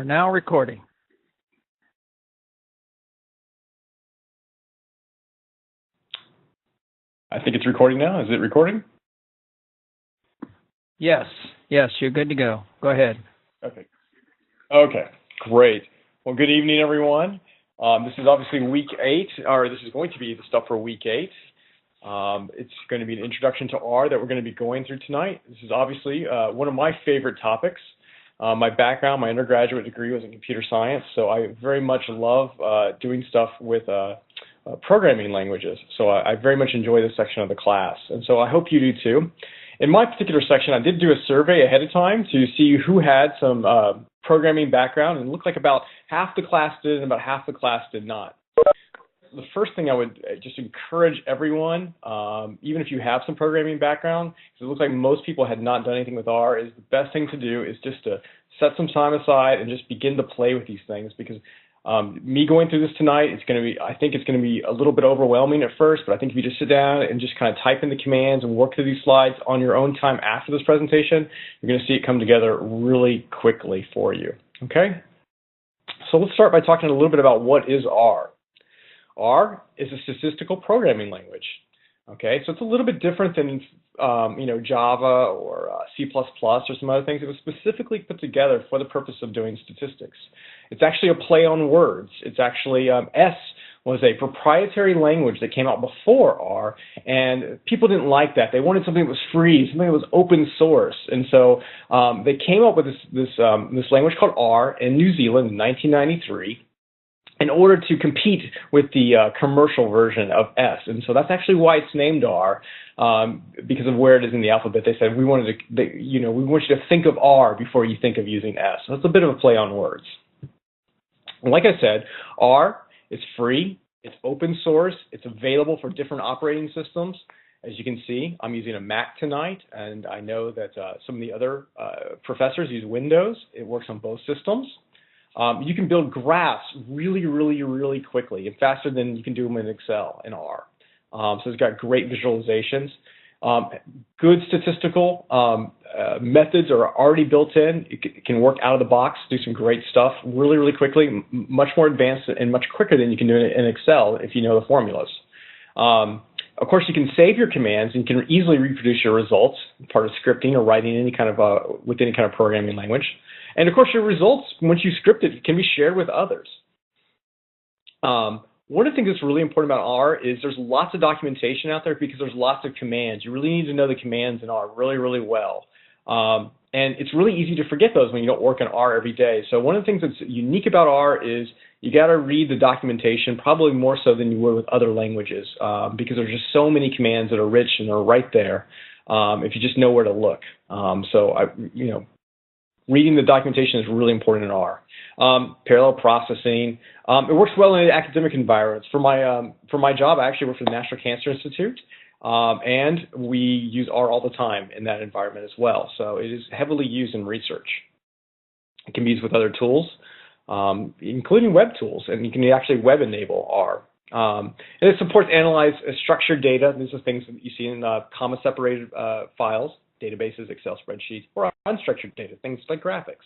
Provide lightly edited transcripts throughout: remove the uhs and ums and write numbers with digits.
now recording. I think it's recording now. Is it recording? Yes, you're good to go. Go ahead. Okay, great. Well, good evening, everyone. This is obviously week 8, or this is going to be the stuff for week 8. It's going to be an introduction to R that we're going to be going through tonight. This is obviously one of my favorite topics. My background, my undergraduate degree was in computer science, so I very much love doing stuff with programming languages. So I very much enjoy this section of the class, and so I hope you do too. In my particular section, I did do a survey ahead of time to see who had some programming background, and it looked like about half the class did and about half the class did not. The first thing I would just encourage everyone, even if you have some programming background, because it looks like most people had not done anything with R, is the best thing to do is just to set some time aside and just begin to play with these things, because me going through this tonight, I think it's going to be a little bit overwhelming at first, but I think if you just sit down and just kind of type in the commands and work through these slides on your own time after this presentation, you're going to see it come together really quickly for you, okay? So let's start by talking a little bit about what is R. R is a statistical programming language, okay? So it's a little bit different than Java or C++ or some other things. It was specifically put together for the purpose of doing statistics. It's actually a play on words. It's actually, S was a proprietary language that came out before R, and people didn't like that. They wanted something that was free, something that was open source. And so they came up with this language called R in New Zealand in 1993. In order to compete with the commercial version of S. And so that's actually why it's named R, because of where it is in the alphabet. They said, we want you to think of R before you think of using S. So it's a bit of a play on words. And like I said, R is free, it's open source, it's available for different operating systems. As you can see, I'm using a Mac tonight, and I know that some of the other professors use Windows. It works on both systems. You can build graphs really quickly, and faster than you can do them in Excel in R. So it's got great visualizations. Good statistical methods are already built in. It can work out of the box, do some great stuff really quickly, much more advanced and much quicker than you can do it in Excel if you know the formulas. Of course, you can save your commands and you can easily reproduce your results, part of scripting or writing any kind of with any kind of programming language. And of course, your results, once you script it, can be shared with others. One of the things that's really important about R is there's lots of documentation out there because there's lots of commands. You really need to know the commands in R really well. And it's really easy to forget those when you don't work in R every day. So one of the things that's unique about R is you got to read the documentation probably more so than you would with other languages because there's just so many commands that are rich and are right there if you just know where to look. Reading the documentation is really important in R. Parallel processing. It works well in academic environments. For my job, I actually work for the National Cancer Institute, and we use R all the time in that environment as well. So it is heavily used in research. It can be used with other tools, including web tools, and you can actually web enable R. And it supports analyze structured data. These are things that you see in comma-separated files, databases, Excel spreadsheets, or unstructured data, things like graphics.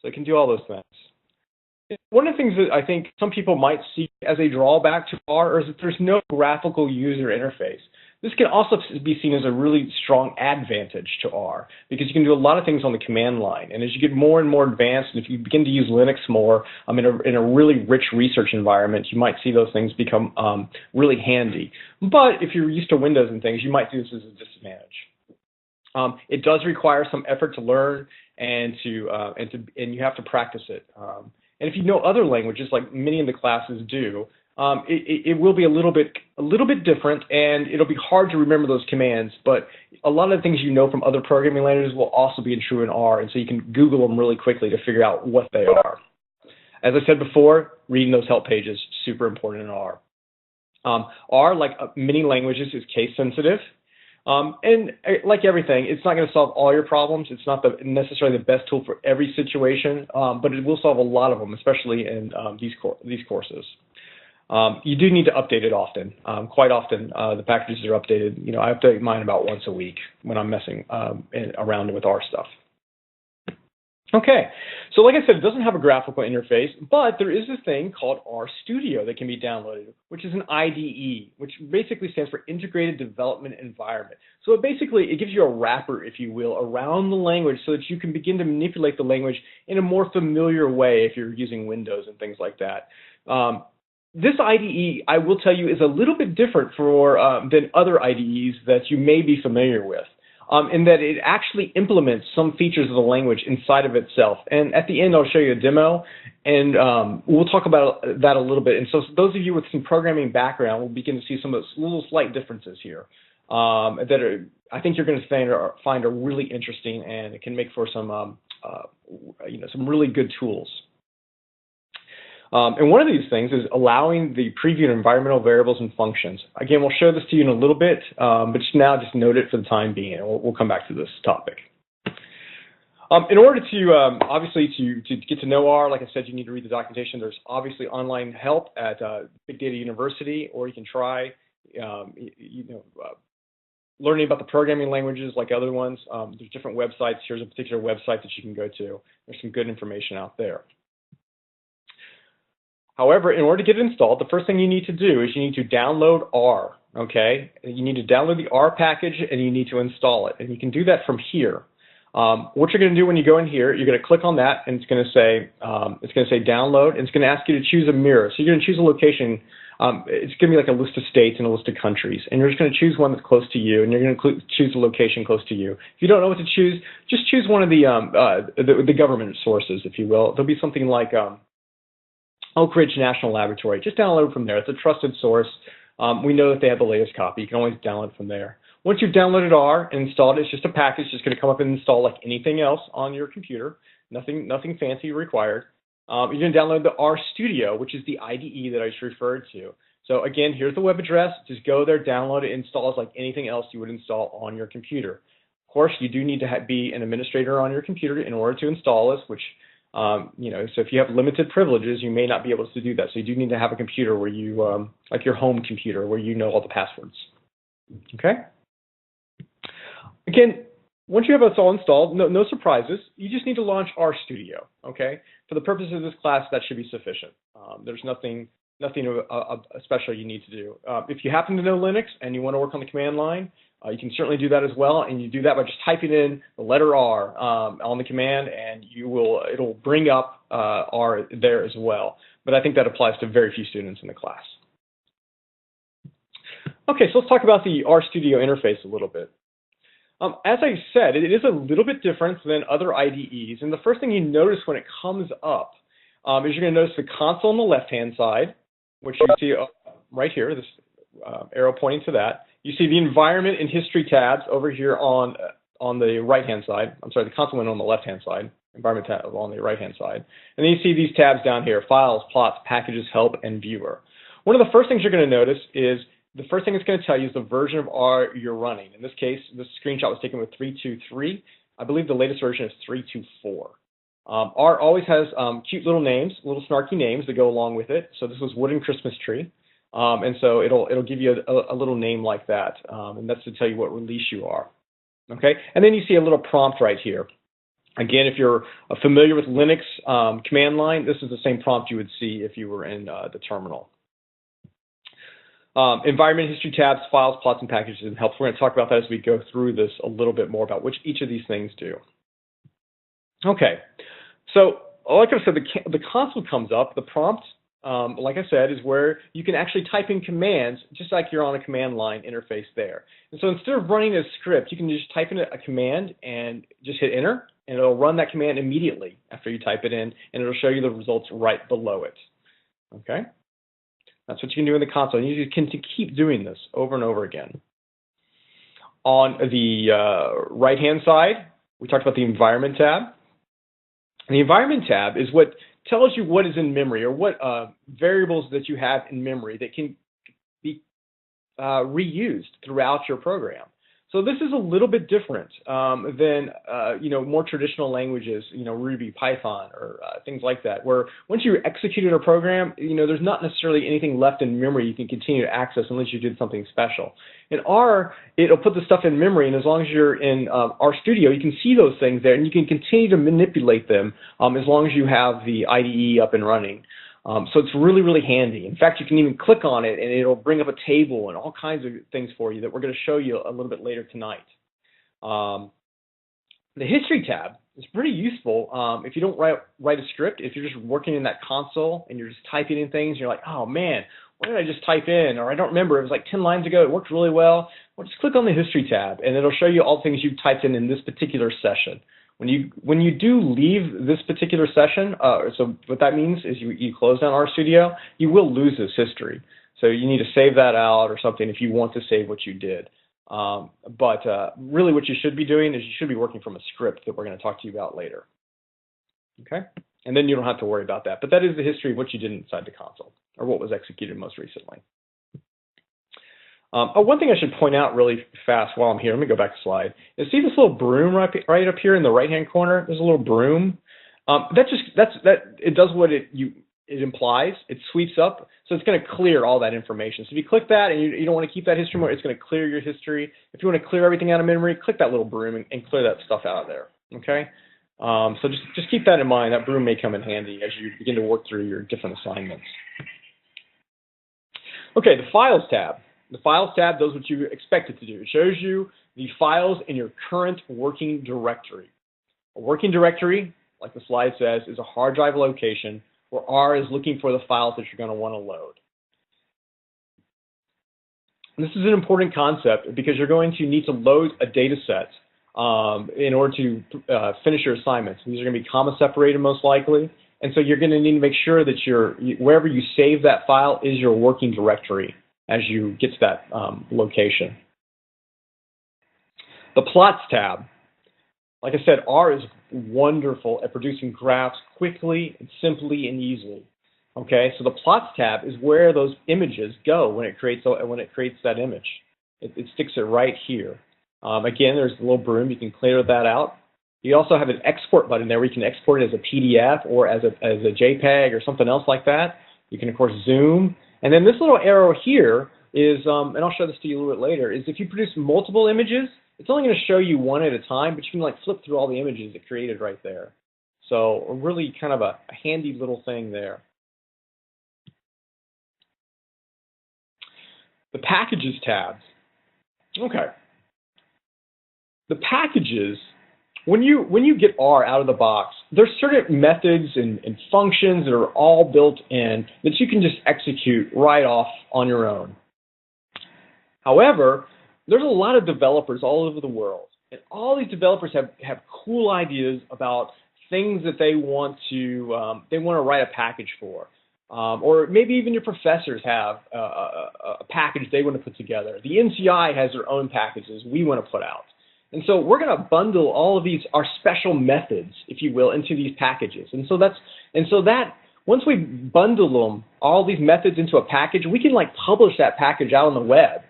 So it can do all those things. One of the things that I think some people might see as a drawback to R is that there's no graphical user interface. This can also be seen as a really strong advantage to R because you can do a lot of things on the command line. And as you get more and more advanced, and if you begin to use Linux more in a really rich research environment, you might see those things become really handy. But if you're used to Windows and things, you might see this as a disadvantage. It does require some effort to learn, and you have to practice it. And if you know other languages, like many of the classes do, it will be a little bit different, and it'll be hard to remember those commands. But a lot of the things you know from other programming languages will also be true in R, and so you can Google them really quickly to figure out what they are. As I said before, reading those help pages super important in R. R, like many languages, is case sensitive. And like everything, it's not going to solve all your problems. It's not necessarily the best tool for every situation, but it will solve a lot of them, especially in these courses. You do need to update it often. Quite often, the packages are updated. I update mine about once a week when I'm messing around with R stuff. Okay, So like I said, it doesn't have a graphical interface, but there is a thing called RStudio that can be downloaded, which is an IDE, which basically stands for Integrated Development Environment. So it gives you a wrapper, if you will, around the language so that you can begin to manipulate the language in a more familiar way if you're using Windows and things like that. This IDE, I will tell you, is a little bit different than other IDEs that you may be familiar with. In that it actually implements some features of the language inside of itself. And at the end, I'll show you a demo, and we'll talk about that a little bit. And so those of you with some programming background will begin to see some of those little slight differences here I think you're going to find are really interesting, and it can make for some really good tools. And one of these things is allowing the preview of environmental variables and functions. Again, we'll show this to you in a little bit, but just note it for the time being, and we'll come back to this topic. In order to, obviously, to get to know R, like I said, you need to read the documentation. There's obviously online help at Big Data University, or you can try, learning about the programming languages like other ones. There's different websites. Here's a particular website that you can go to. There's some good information out there. However, in order to get it installed, the first thing you need to do is you need to download R, okay? You need to download the R package, and you need to install it. And you can do that from here. What you're going to do when you go in here, you're going to click on that, and it's going to say download, and it's going to ask you to choose a mirror. So you're going to choose a location. It's going to be like a list of states and a list of countries, and you're just going to choose one that's close to you, and you're going to choose a location close to you. If you don't know what to choose, just choose one of the government sources, if you will. There'll be something like Oak Ridge National Laboratory. Just download it from there. It's a trusted source. We know that they have the latest copy. You can always download it from there. Once you've downloaded R and installed it, it's just a package. It's going to come up and install like anything else on your computer. Nothing fancy required. You're going to download the RStudio, which is the IDE that I just referred to. So again, here's the web address. Just go there, download it, install it like anything else you would install on your computer. Of course, you do need to be an administrator on your computer in order to install this, which so if you have limited privileges, you may not be able to do that. So you do need to have a computer where you, like your home computer, where you know all the passwords. Okay? Again, once you have this all installed, no surprises. You just need to launch RStudio. Okay? For the purpose of this class, that should be sufficient. There's nothing special you need to do. If you happen to know Linux and you want to work on the command line, you can certainly do that as well, and you do that by just typing in the letter R on the command, and it'll bring up R there as well. But I think that applies to very few students in the class. Okay, so let's talk about the RStudio interface a little bit. As I said, it is a little bit different than other IDEs, and the first thing you notice when it comes up is you're going to notice the console on the left-hand side, which you see right here, this arrow pointing to that. You see the environment and history tabs over here on the right-hand side. I'm sorry, the console went on the left-hand side, environment tab on the right-hand side. And then you see these tabs down here, files, plots, packages, help, and viewer. One of the first things you're going to notice is the first thing it's going to tell you is the version of R you're running. In this case, this screenshot was taken with 3.2.3. I believe the latest version is 3.2.4. R always has cute little names, little snarky names that go along with it. So this was Wooden Christmas Tree. And so it'll give you a little name like that, and that's to tell you what release you are. Okay, and then you see a little prompt right here. Again, if you're familiar with Linux command line, this is the same prompt you would see if you were in the terminal. Environment history tabs, files, plots, and packages and helps. We're going to talk about that as we go through this a little bit more about which each of these things do. Okay, so like I said, the console comes up. The prompt, like I said, is where you can actually type in commands just like you're on a command line interface there. And so instead of running a script, you can just type in a command and just hit enter, and it'll run that command immediately after you type it in, and it'll show you the results right below it. Okay? That's what you can do in the console. And you can keep doing this over and over again. On the right-hand side, we talked about the Environment tab. And the Environment tab is what tells you what is in memory, or what variables that you have in memory that can be reused throughout your program. So this is a little bit different than more traditional languages, Ruby, Python, or things like that, where once you executed a program, there's not necessarily anything left in memory you can continue to access unless you did something special. In R, it'll put the stuff in memory, and as long as you're in RStudio, you can see those things there, and you can continue to manipulate them as long as you have the IDE up and running. So it's really, really handy. In fact, you can even click on it, and it'll bring up a table and all kinds of things for you that we're going to show you a little bit later tonight. The History tab is pretty useful if you don't write a script. If you're just working in that console and you're just typing in things, and you're like, oh man, what did I just type in? Or I don't remember, it was like 10 lines ago, it worked really well. Well, just click on the History tab, and it'll show you all the things you've typed in this particular session. When you do leave this particular session, so what that means is you close down RStudio, you will lose this history. So you need to save that out or something if you want to save what you did. But really what you should be doing is you should be working from a script that we're going to talk to you about later. Okay? And then you don't have to worry about that. But that is the history of what you did inside the console, or what was executed most recently. One thing I should point out really fast while I'm here, let me go back a slide, is see this little broom right up here in the right-hand corner? There's a little broom. It does what it implies. It sweeps up, so it's going to clear all that information. So if you click that and you don't want to keep that history more, it's going to clear your history. If you want to clear everything out of memory, click that little broom and clear that stuff out of there. Okay? So just keep that in mind. That broom may come in handy as you begin to work through your different assignments. Okay, the Files tab. The Files tab does what you expect it to do. It shows you the files in your current working directory. A working directory, like the slide says, is a hard drive location where R is looking for the files that you're going to want to load. And this is an important concept because you're going to need to load a data set in order to finish your assignments. These are going to be comma separated most likely. And so you're going to need to make sure that wherever you save that file is your working directory as you get to that location. The Plots tab. Like I said, R is wonderful at producing graphs quickly and simply and easily. Okay, so the Plots tab is where those images go when it creates that image. It sticks it right here. Again, there's a little broom. You can clear that out. You also have an export button there where you can export it as a PDF or as a JPEG or something else like that. You can, of course, zoom. And then this little arrow here is, and I'll show this to you a little bit later, is if you produce multiple images, it's only going to show you one at a time, but you can like flip through all the images it created right there. So really kind of a handy little thing there. The Packages tab. Okay. The packages, when you get R out of the box, there's certain methods and functions that are all built in that you can just execute right off on your own. However, there's a lot of developers all over the world, and all these developers have cool ideas about things that they want to write a package for. Or maybe even your professors have a package they want to put together. The NCI has their own packages we want to put out. And so we're going to bundle all of these, our special methods, if you will, into these packages. And so that once we bundle them, all these methods into a package, we can like publish that package out on the web.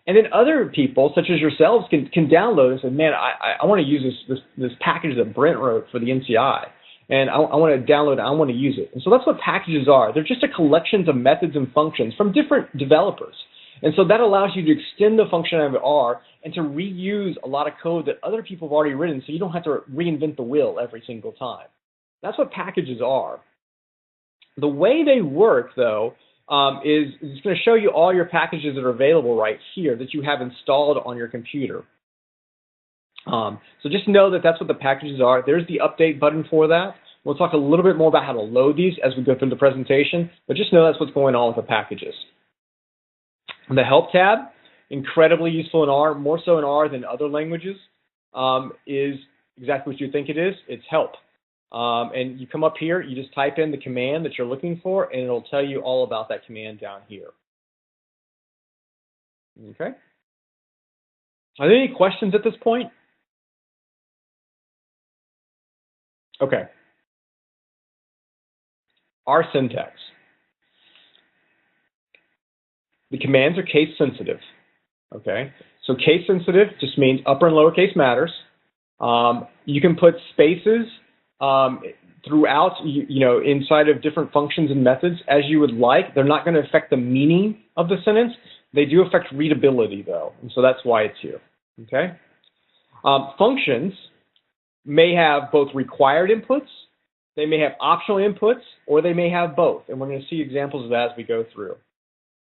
And then other people, such as yourselves, can download and say, man, I want to use this package that Brent wrote for the NCI. And I want to download it, I want to use it. And so that's what packages are. They're just a collection of methods and functions from different developers. And so that allows you to extend the functionality of R and to reuse a lot of code that other people have already written so you don't have to reinvent the wheel every single time. That's what packages are. The way they work, though, is it's going to show you all your packages that are available right here that you have installed on your computer. So just know that that's what the packages are. There's the update button for that. We'll talk a little bit more about how to load these as we go through the presentation, but just know that's what's going on with the packages. The Help tab, incredibly useful in R, more so in R than other languages, is exactly what you think it is. It's help. And you come up here, you just type in the command that you're looking for, and it'll tell you all about that command down here. Okay? Are there any questions at this point? Okay. R syntax. The commands are case sensitive. Okay? So case sensitive just means upper and lowercase matters. You can put spaces throughout, inside of different functions and methods as you would like. They're not going to affect the meaning of the sentence. They do affect readability, though, and so that's why it's here. Okay. Functions may have both required inputs, they may have optional inputs, or they may have both, and we're going to see examples of that as we go through.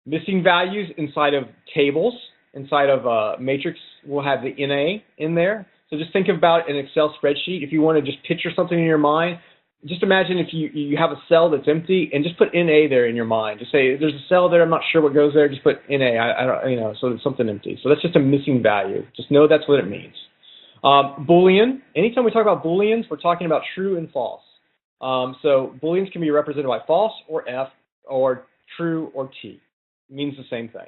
Missing values inside of tables, inside of a matrix, will have the NA in there. So just think about an Excel spreadsheet. If you want to just picture something in your mind, just imagine if you have a cell that's empty and just put NA there in your mind. Just say, there's a cell there, I'm not sure what goes there, just put NA, I don't, so it's something empty. So that's just a missing value. Just know that's what it means. Boolean, anytime we talk about Booleans, we're talking about true and false. So Booleans can be represented by false or F or true or T. It means the same thing.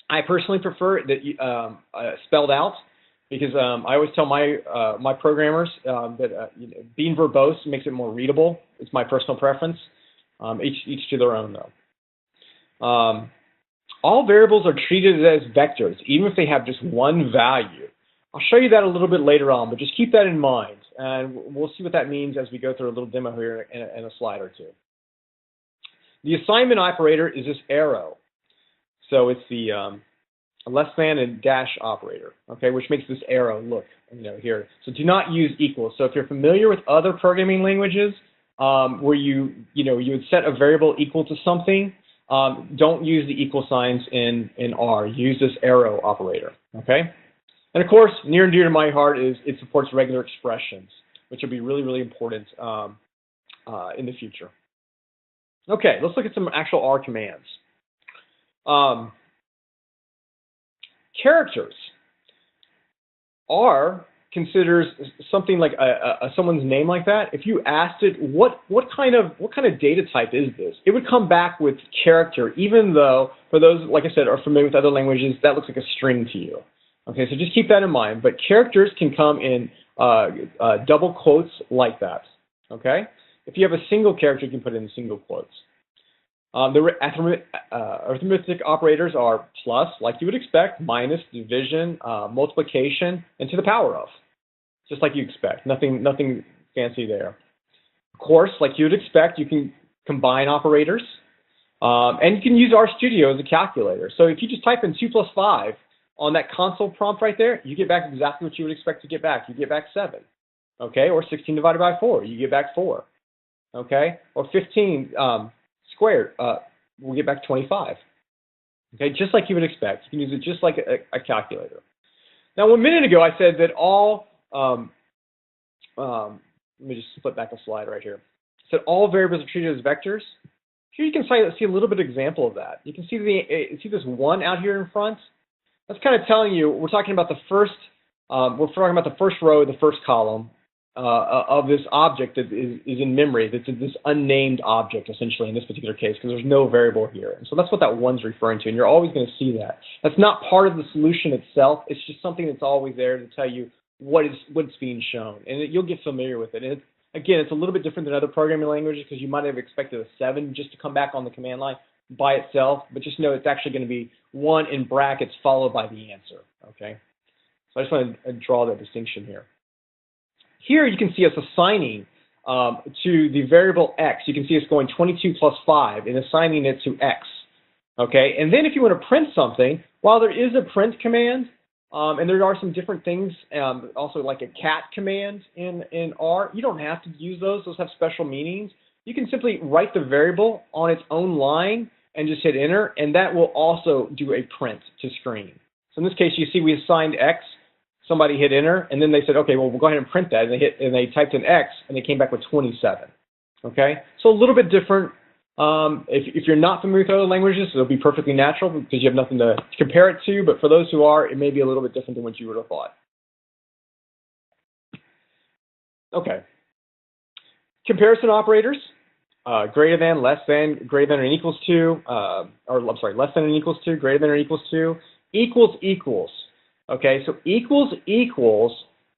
I personally prefer it that spelled out because I always tell my my programmers that being verbose makes it more readable. It's my personal preference. Each to their own, though. All variables are treated as vectors, even if they have just one value. I'll show you that a little bit later on, but just keep that in mind, and we'll see what that means as we go through a little demo here in a slide or two. The assignment operator is this arrow. So it's the less than and dash operator, okay, which makes this arrow look, here. So do not use equals. So if you're familiar with other programming languages where you would set a variable equal to something, don't use the equal signs in R. Use this arrow operator, okay? And of course, near and dear to my heart is it supports regular expressions, which will be really, really important in the future. Okay, let's look at some actual R commands. Characters. R considers something like someone's name like that. If you asked it, what kind of data type is this? It would come back with character, even though for those, like I said, are familiar with other languages, that looks like a string to you. Okay, so just keep that in mind. But characters can come in double quotes like that. Okay, if you have a single character, you can put it in single quotes. The arithmetic operators are plus, like you would expect, minus, division, multiplication, and to the power of, just like you expect. Nothing fancy there. Of course, like you would expect, you can combine operators, and you can use RStudio as a calculator. So if you just type in 2 plus 5 on that console prompt right there, you get back exactly what you would expect to get back. You get back 7, okay? Or 16 divided by 4, you get back 4, okay? Or 15 squared, we'll get back 25. Okay, just like you would expect. You can use it just like a calculator. Now, 1 minute ago, I said that all, let me just flip back a slide right here. I said all variables are treated as vectors. Here you can see a little bit of example of that. You can see this 1 out here in front. That's kind of telling you we're talking about the first row, the first column of this object that is in memory. That's this unnamed object, essentially, in this particular case, because there's no variable here. And so that's what that 1's referring to, and you're always going to see that. That's not part of the solution itself. It's just something that's always there to tell you what's being shown, and you'll get familiar with it. And again, it's a little bit different than other programming languages because you might have expected a 7 just to come back on the command line by itself, but just know it's actually going to be 1 in brackets followed by the answer, okay? So I just want to draw that distinction here. Here you can see us assigning to the variable x. You can see us going 22 plus 5 and assigning it to x, okay? And then if you want to print something, while there is a print command, and there are some different things, also like a cat command in R, you don't have to use those. Those have special meanings. You can simply write the variable on its own line and just hit enter, and that will also do a print to screen. So in this case, you see we assigned x, somebody hit enter, and then they said, okay, well, we'll go ahead and print that, and they typed in x, and they came back with 27, okay? So a little bit different. If you're not familiar with other languages, it'll be perfectly natural because you have nothing to compare it to, but for those who are, it may be a little bit different than what you would have thought. Okay. Comparison operators, greater than, less than, greater than or equals to, less than and equals to, greater than or equals to, equals equals. Okay, so equals equals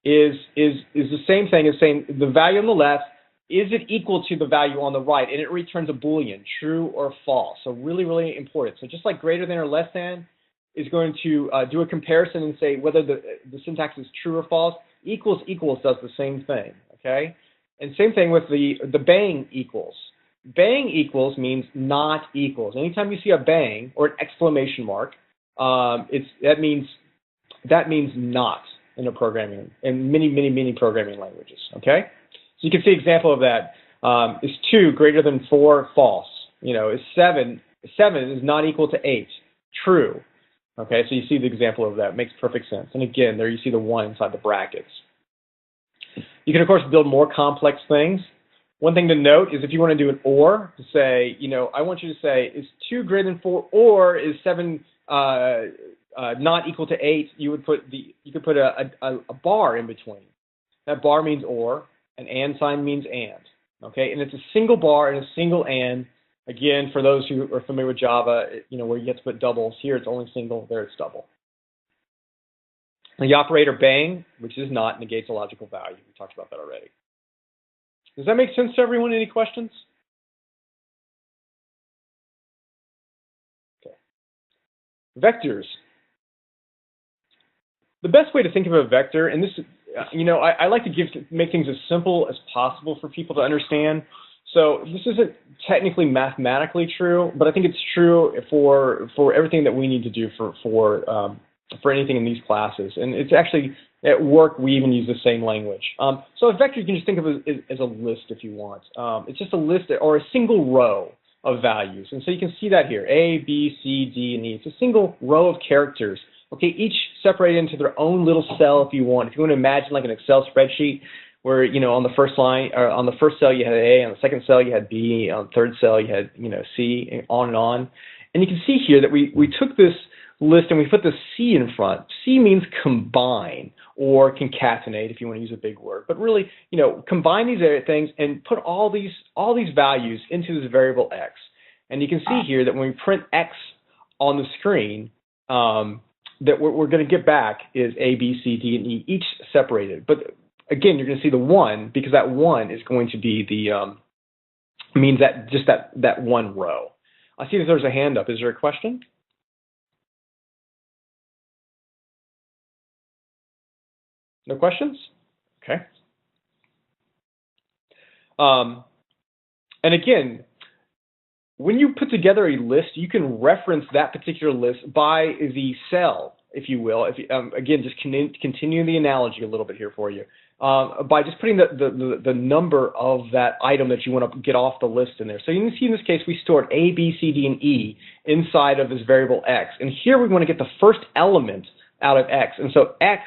is the same thing as saying the value on the left, is it equal to the value on the right? And it returns a Boolean, true or false. So really, really important. So just like greater than or less than, is going to do a comparison and say whether the syntax is true or false. Equals equals does the same thing, okay? And same thing with the bang equals. Bang equals means not equals. Anytime you see a bang or an exclamation mark, that means not in many programming languages, okay? So you can see an example of that. Is 2 greater than 4 false? Is 7 is not equal to 8 true? Okay, so you see the example of that. It makes perfect sense. And again, there you see the 1 inside the brackets. You can, of course, build more complex things. One thing to note is if you want to do an or, to say, I want you to say, is 2 greater than 4 or is 7 not equal to 8, you could put a bar in between. That bar means or, an and sign means and. Okay, and it's a single bar and a single and. Again, for those who are familiar with Java, where you have to put doubles, here it's only single, there it's double. The operator bang, which is not, negates a logical value. We talked about that already. Does that make sense to everyone? Any questions? Okay. Vectors. The best way to think of a vector, and this, I like to make things as simple as possible for people to understand. So this isn't technically mathematically true, but I think it's true for everything that we need to do for anything in these classes. And it's actually, at work, we even use the same language. So a vector you can just think of as a list if you want. It's just a list or a single row of values. And so you can see that here, A, B, C, D, and E. It's a single row of characters. Okay, each separated into their own little cell if you want. If you want to imagine like an Excel spreadsheet, where on the first line or on the first cell you had A, on the second cell you had B, on the third cell you had C, and on and on. And you can see here that we took this list and we put the C in front. C means combine or concatenate if you want to use a big word. But really, combine these things and put all these values into this variable X. And you can see here that when we print X on the screen, that what we're going to get back is A, B, C, D, and E, each separated. But again, you're going to see the 1 because that 1 is going to be the means that just that one row. I see that there's a hand up. Is there a question? No questions? Okay. And again, when you put together a list, you can reference that particular list by the cell, if you will. Again, just continue the analogy a little bit here for you. By just putting the number of that item that you want to get off the list in there. So you can see in this case we stored A, B, C, D, and E inside of this variable X. And here we want to get the first element out of X. And so X,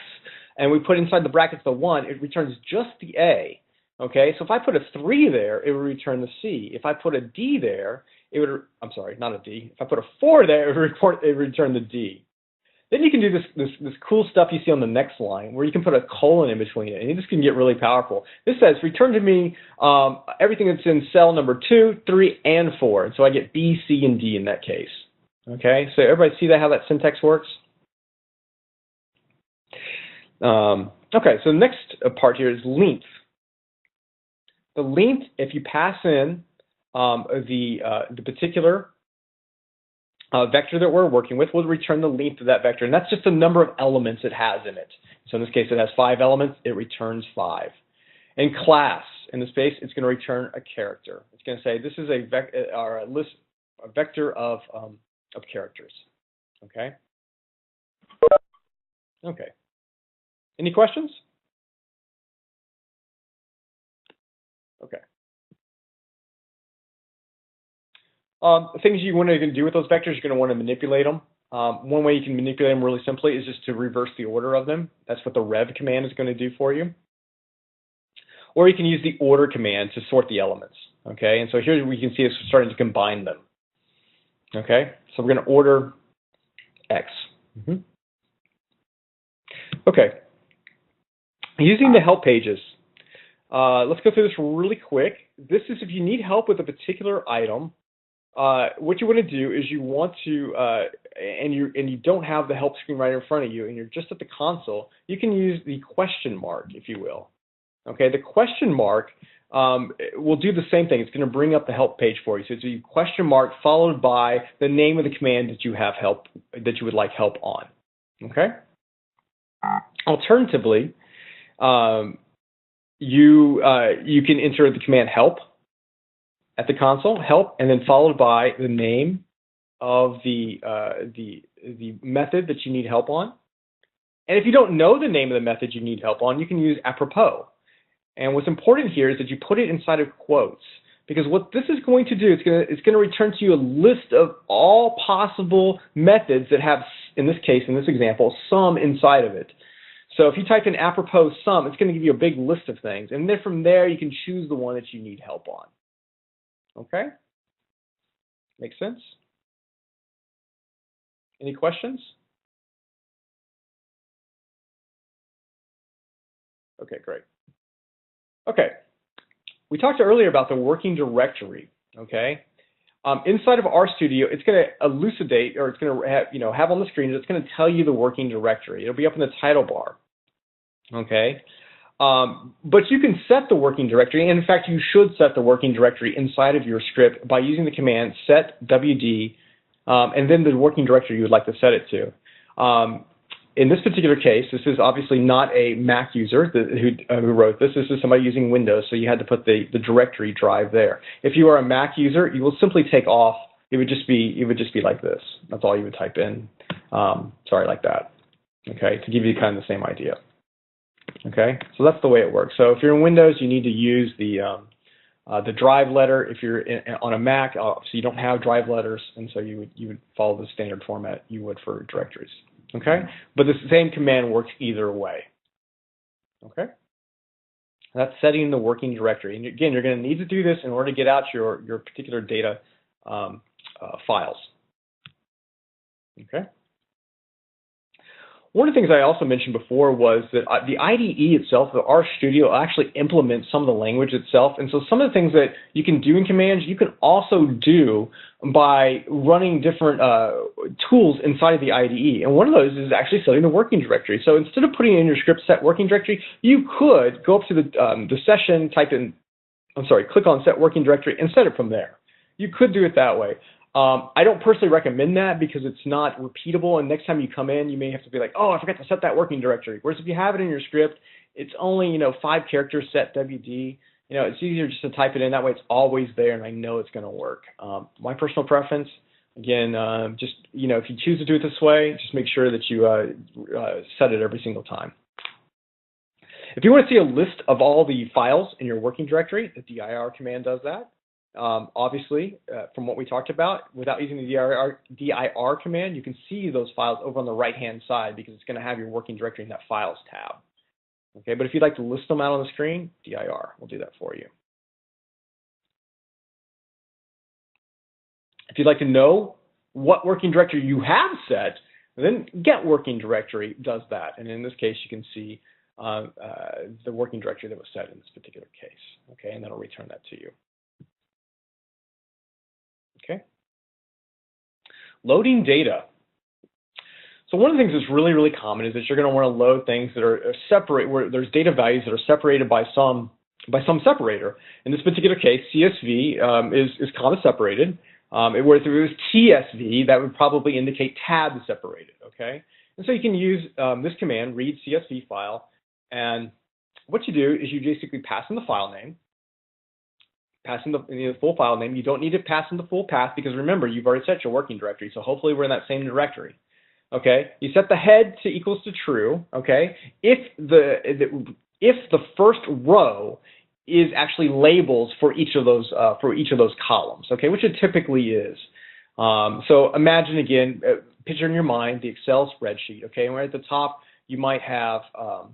and we put inside the brackets the 1, it returns just the A. Okay, so if I put a 3 there, it would return the C. If I put a D there, it would, I'm sorry, not a D. If I put a 4 there, it would return the D. Then you can do this cool stuff you see on the next line, where you can put a colon in between it, and this can get really powerful. This says, return to me everything that's in cell number 2, 3, and 4. And so I get B, C, and D in that case. Okay, so everybody see how that syntax works? Okay, so the next part here is length. The length, if you pass in the particular vector that we're working with, will return the length of that vector, and that's just the number of elements it has in it. So in this case, it has 5 elements. It returns 5. In class, in this case, it's going to return a character. It's going to say this is a vector of characters. Okay. Okay. Any questions? Okay. Things you want to do with those vectors, you're going to want to manipulate them. One way you can manipulate them really simply is just to reverse the order of them. That's what the rev command is going to do for you. Or you can use the order command to sort the elements. Okay, and so here we can see it's starting to combine them. Okay, so we're going to order X. Okay, using the help pages. Let's go through this really quick. This is if you need help with a particular item. What you want to do is you want to, and you don't have the help screen right in front of you, and you're just at the console. You can use the question mark, if you will. Okay, the question mark will do the same thing. It's going to bring up the help page for you. So it's a question mark followed by the name of the command that you have that you would like help on. Okay. Alternatively, you can enter the command help at the console, help, and then followed by the name of the method that you need help on. And if you don't know the name of the method you need help on, you can use apropos. And what's important here is that you put it inside of quotes, because what this is going to do, it's going to return to you a list of all possible methods that have, in this case, in this example, sum inside of it. So if you type in apropos sum, it's going to give you a big list of things. And then from there, you can choose the one that you need help on. Okay? Make sense? Any questions? Okay, great. Okay, we talked earlier about the working directory. Okay, inside of RStudio, it's going to elucidate, or it's going to have on the screen. It's going to tell you the working directory. It'll be up in the title bar. Okay, but you can set the working directory, and in fact, you should set the working directory inside of your script by using the command set wd, and then the working directory you would like to set it to. In this particular case, this is obviously not a Mac user who wrote this. This is somebody using Windows, so you had to put the directory drive there. If you are a Mac user, you will simply take off. It would just be like this. That's all you would type in. Sorry, like that. Okay, to give you kind of the same idea. Okay, so that's the way it works. So if you're in Windows, you need to use the drive letter. If you're on a Mac, so you don't have drive letters, and so you would follow the standard format you would for directories. Okay, but the same command works either way. Okay, that's setting the working directory. And again, you're going to need to do this in order to get out your particular data files. Okay. One of the things I also mentioned before was that the IDE itself, the RStudio, actually implements some of the language itself. And so some of the things that you can do in commands, you can also do by running different tools inside of the IDE. And one of those is actually setting the working directory. So instead of putting in your script set working directory, you could go up to the session, click on set working directory and set it from there. You could do it that way. I don't personally recommend that because it's not repeatable, and next time you come in, you may have to be like, oh, I forgot to set that working directory. Whereas if you have it in your script, it's only 5 characters set WD. It's easier just to type it in. That way, it's always there, and I know it's going to work. My personal preference, again, just if you choose to do it this way, just make sure that you set it every single time. If you want to see a list of all the files in your working directory, the dir command does that. Obviously, from what we talked about, without using the dir command, you can see those files over on the right-hand side because it's going to have your working directory in that Files tab. Okay, but if you'd like to list them out on the screen, dir will do that for you. If you'd like to know what working directory you have set, then get working directory does that. And in this case, you can see the working directory that was set in this particular case. Okay, and that'll return that to you. Okay. Loading data. So one of the things that's really, really common is that you're going to want to load things that are separate, where there's data values that are separated by some separator. In this particular case, CSV is comma separated. Whereas if it was TSV, that would probably indicate tab separated. Okay. And so you can use this command, read CSV file, and what you do is you basically pass in the file name. Pass in the full file name. You don't need to pass in the full path because remember, you've already set your working directory, so hopefully we're in that same directory. Okay, you set the head to equals to true. Okay, if the first row is actually labels for each of those columns. Okay, which it typically is. So imagine again, picture in your mind the Excel spreadsheet. Okay, and right at the top you might have a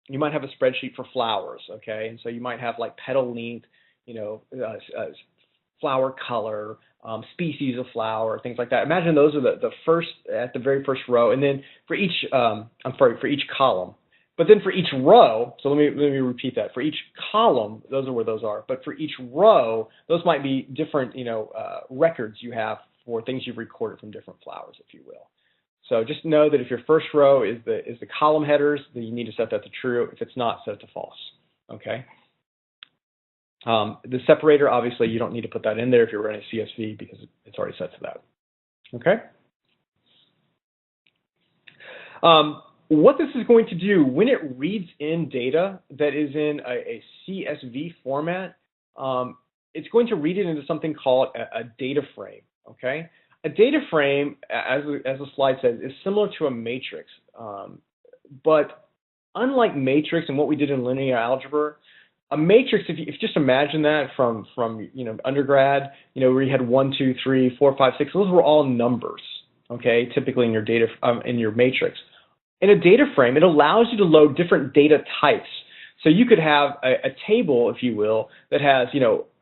spreadsheet for flowers. Okay, and so you might have like petal length, flower color, species of flower, things like that. Imagine those are at the very first row, and then for each for each column. But then for each row, so let me repeat that. For each column, those are where those are. But for each row, those might be different records you have for things you've recorded from different flowers, if you will. So just know that if your first row is the column headers, then you need to set that to true. If it's not, set it to false. okay? The separator, obviously, you don't need to put that in there if you're running CSV because it's already set to that, okay? What this is going to do, when it reads in data that is in a CSV format, it's going to read it into something called a data frame, okay? A data frame, as the slide says, is similar to a matrix, but unlike matrix and what we did in linear algebra, a matrix, if you just imagine that from undergrad, where you had 1, 2, 3, 4, 5, 6, those were all numbers, okay, typically in your data in your matrix. In a data frame, it allows you to load different data types. So you could have a table, if you will, that has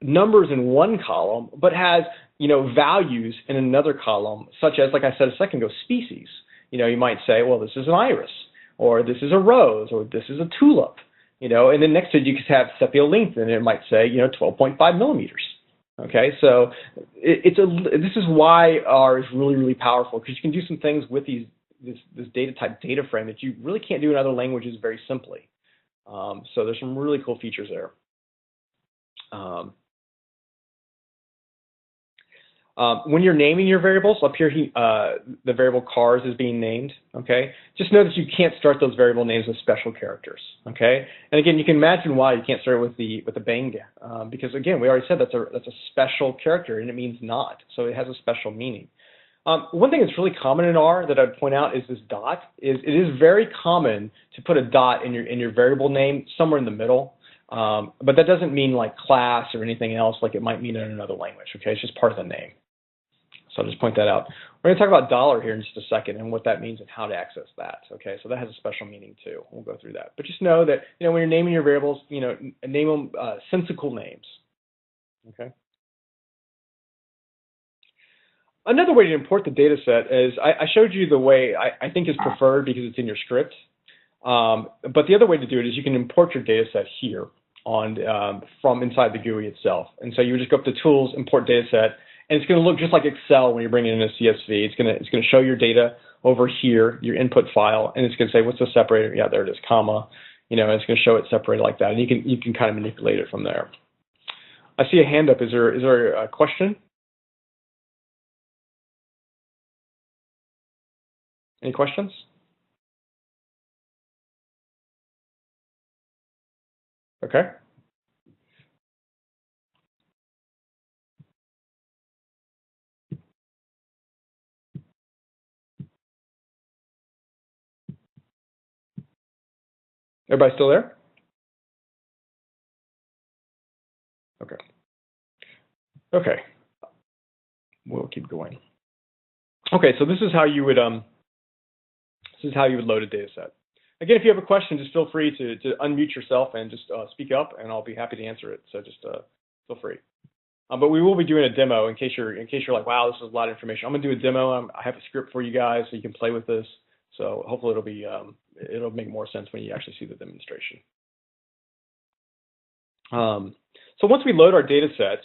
numbers in one column, but has values in another column, such as, like I said a second ago, species. You might say, well, this is an iris, or this is a rose, or this is a tulip. And then next to it you could have sepal length, and it might say 12.5 millimeters. Okay, so this is why R is really, really powerful, because you can do some things with this data type data frame that you really can't do in other languages very simply. So there's some really cool features there. When you're naming your variables, up here the variable cars is being named, okay? Just know that you can't start those variable names with special characters, okay? And again, you can imagine why you can't start with the bang, because again, we already said that's a special character and it means not, so it has a special meaning. One thing that's really common in R that I'd point out is this dot. It is very common to put a dot in your variable name somewhere in the middle, but that doesn't mean like class or anything else like it might mean in another language, okay? It's just part of the name. So I'll just point that out. We're going to talk about dollar here in just a second and what that means and how to access that, okay? So that has a special meaning too. We'll go through that. But just know that, when you're naming your variables, name them sensical names, okay? Another way to import the data set is, I showed you the way I think is preferred because it's in your script. But the other way to do it is you can import your data set here from inside the GUI itself. And so you would just go up to Tools, Import Data Set, and it's going to look just like Excel when you're bringing in a CSV. It's going to show your data over here, your input file, and it's going to say, what's the separator? Yeah, there it is, comma. And it's going to show it separated like that. And you can kind of manipulate it from there. I see a hand up. Is there a question? Any questions? Okay. Everybody still there? Okay. Okay. We'll keep going. Okay, so this is how you would load a data set. Again, if you have a question, just feel free to unmute yourself and just speak up, and I'll be happy to answer it. So just feel free. But we will be doing a demo in case you're like, wow, this is a lot of information. I'm gonna do a demo. I have a script for you guys so you can play with this. So hopefully it'll make more sense when you actually see the demonstration. So once we load our data set,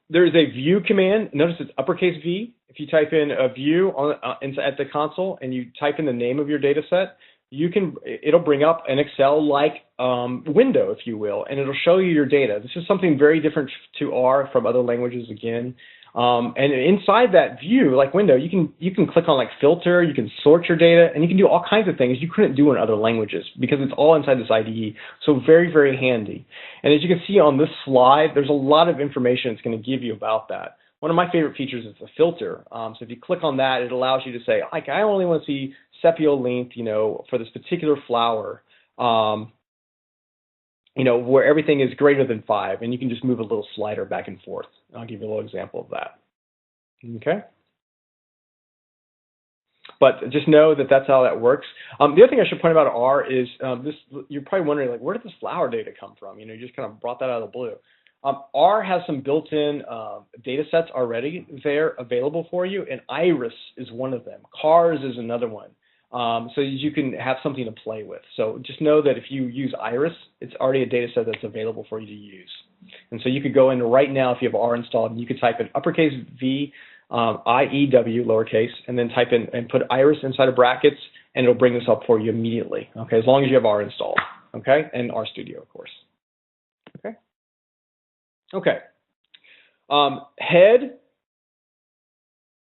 there is a view command. Notice it's uppercase V. If you type in a view at the console and you type in the name of your data set, it'll bring up an Excel-like window, if you will, and it'll show you your data. This is something very different to R from other languages again. And inside that view, like window, you can click on like filter, you can sort your data, and you can do all kinds of things you couldn't do in other languages because it's all inside this IDE. So very, very handy. And as you can see on this slide, there's a lot of information it's going to give you about that. One of my favorite features is the filter. So if you click on that, it allows you to say, like, I only want to see sepal length, for this particular flower, where everything is greater than 5, and you can just move a little slider back and forth. I'll give you a little example of that. Okay. But just know that that's how that works. The other thing I should point about R is you're probably wondering, like, where did this flower data come from? You just kind of brought that out of the blue. R has some built-in data sets already there available for you, and Iris is one of them. Cars is another one. So you can have something to play with. So just know that if you use Iris, it's already a data set that's available for you to use. And so you could go in right now if you have R installed, and you could type in uppercase V, IEW, lowercase, and then type in and put Iris inside of brackets, and it'll bring this up for you immediately, okay, as long as you have R installed. okay, and RStudio, of course. Okay. Okay. Head,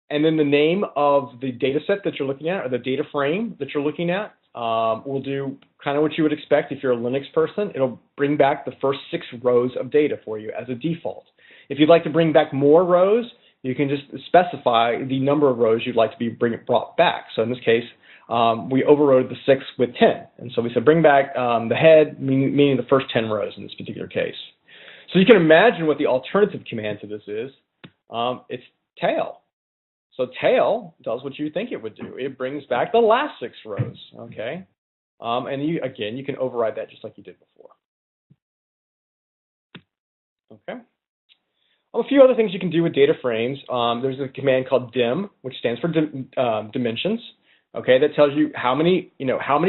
and then the name of the data set that you're looking at, or the data frame that you're looking at, will do kind of what you would expect if you're a Linux person. It'll bring back the first 6 rows of data for you as a default. If you'd like to bring back more rows, you can just specify the number of rows you'd like to be brought back. So in this case, we overrode the 6 with 10. And so we said bring back the head, meaning the first 10 rows in this particular case. So you can imagine what the alternative command to this is. It's tail. So tail does what you think it would do. It brings back the last 6 rows, okay? And again, you can override that just like you did before. Okay. A few other things you can do with data frames. There's a command called dim, which stands for dimensions. Okay, that tells you how many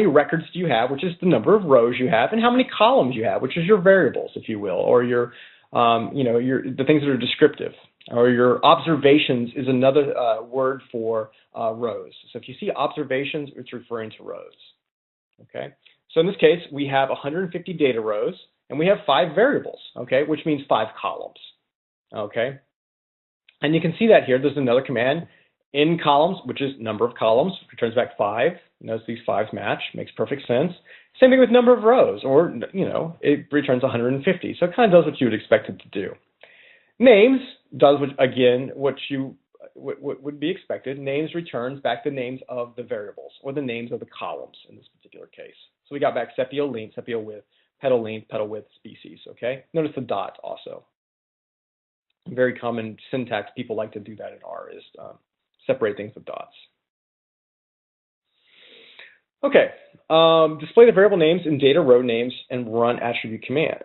records do you have, which is the number of rows you have, and how many columns you have, which is your variables, if you will, or your, the things that are descriptive. Or your observations is another word for rows. So if you see observations, it's referring to rows. Okay. So in this case, we have 150 data rows, and we have 5 variables. Okay, which means 5 columns. Okay. And you can see that here. There's another command in columns, which is number of columns, returns back 5. Notice these 5s match. Makes perfect sense. Same thing with number of rows, or it returns 150. So it kind of does what you would expect it to do. Names does what would be expected. Names returns back the names of the variables, or the names of the columns in this particular case. So we got back sepia length, sepia width, petal length, petal width, species. Okay. Notice the dot also. Very common syntax. People like to do that in R, is separate things with dots. Okay. Display the variable names in data row names and run attribute command.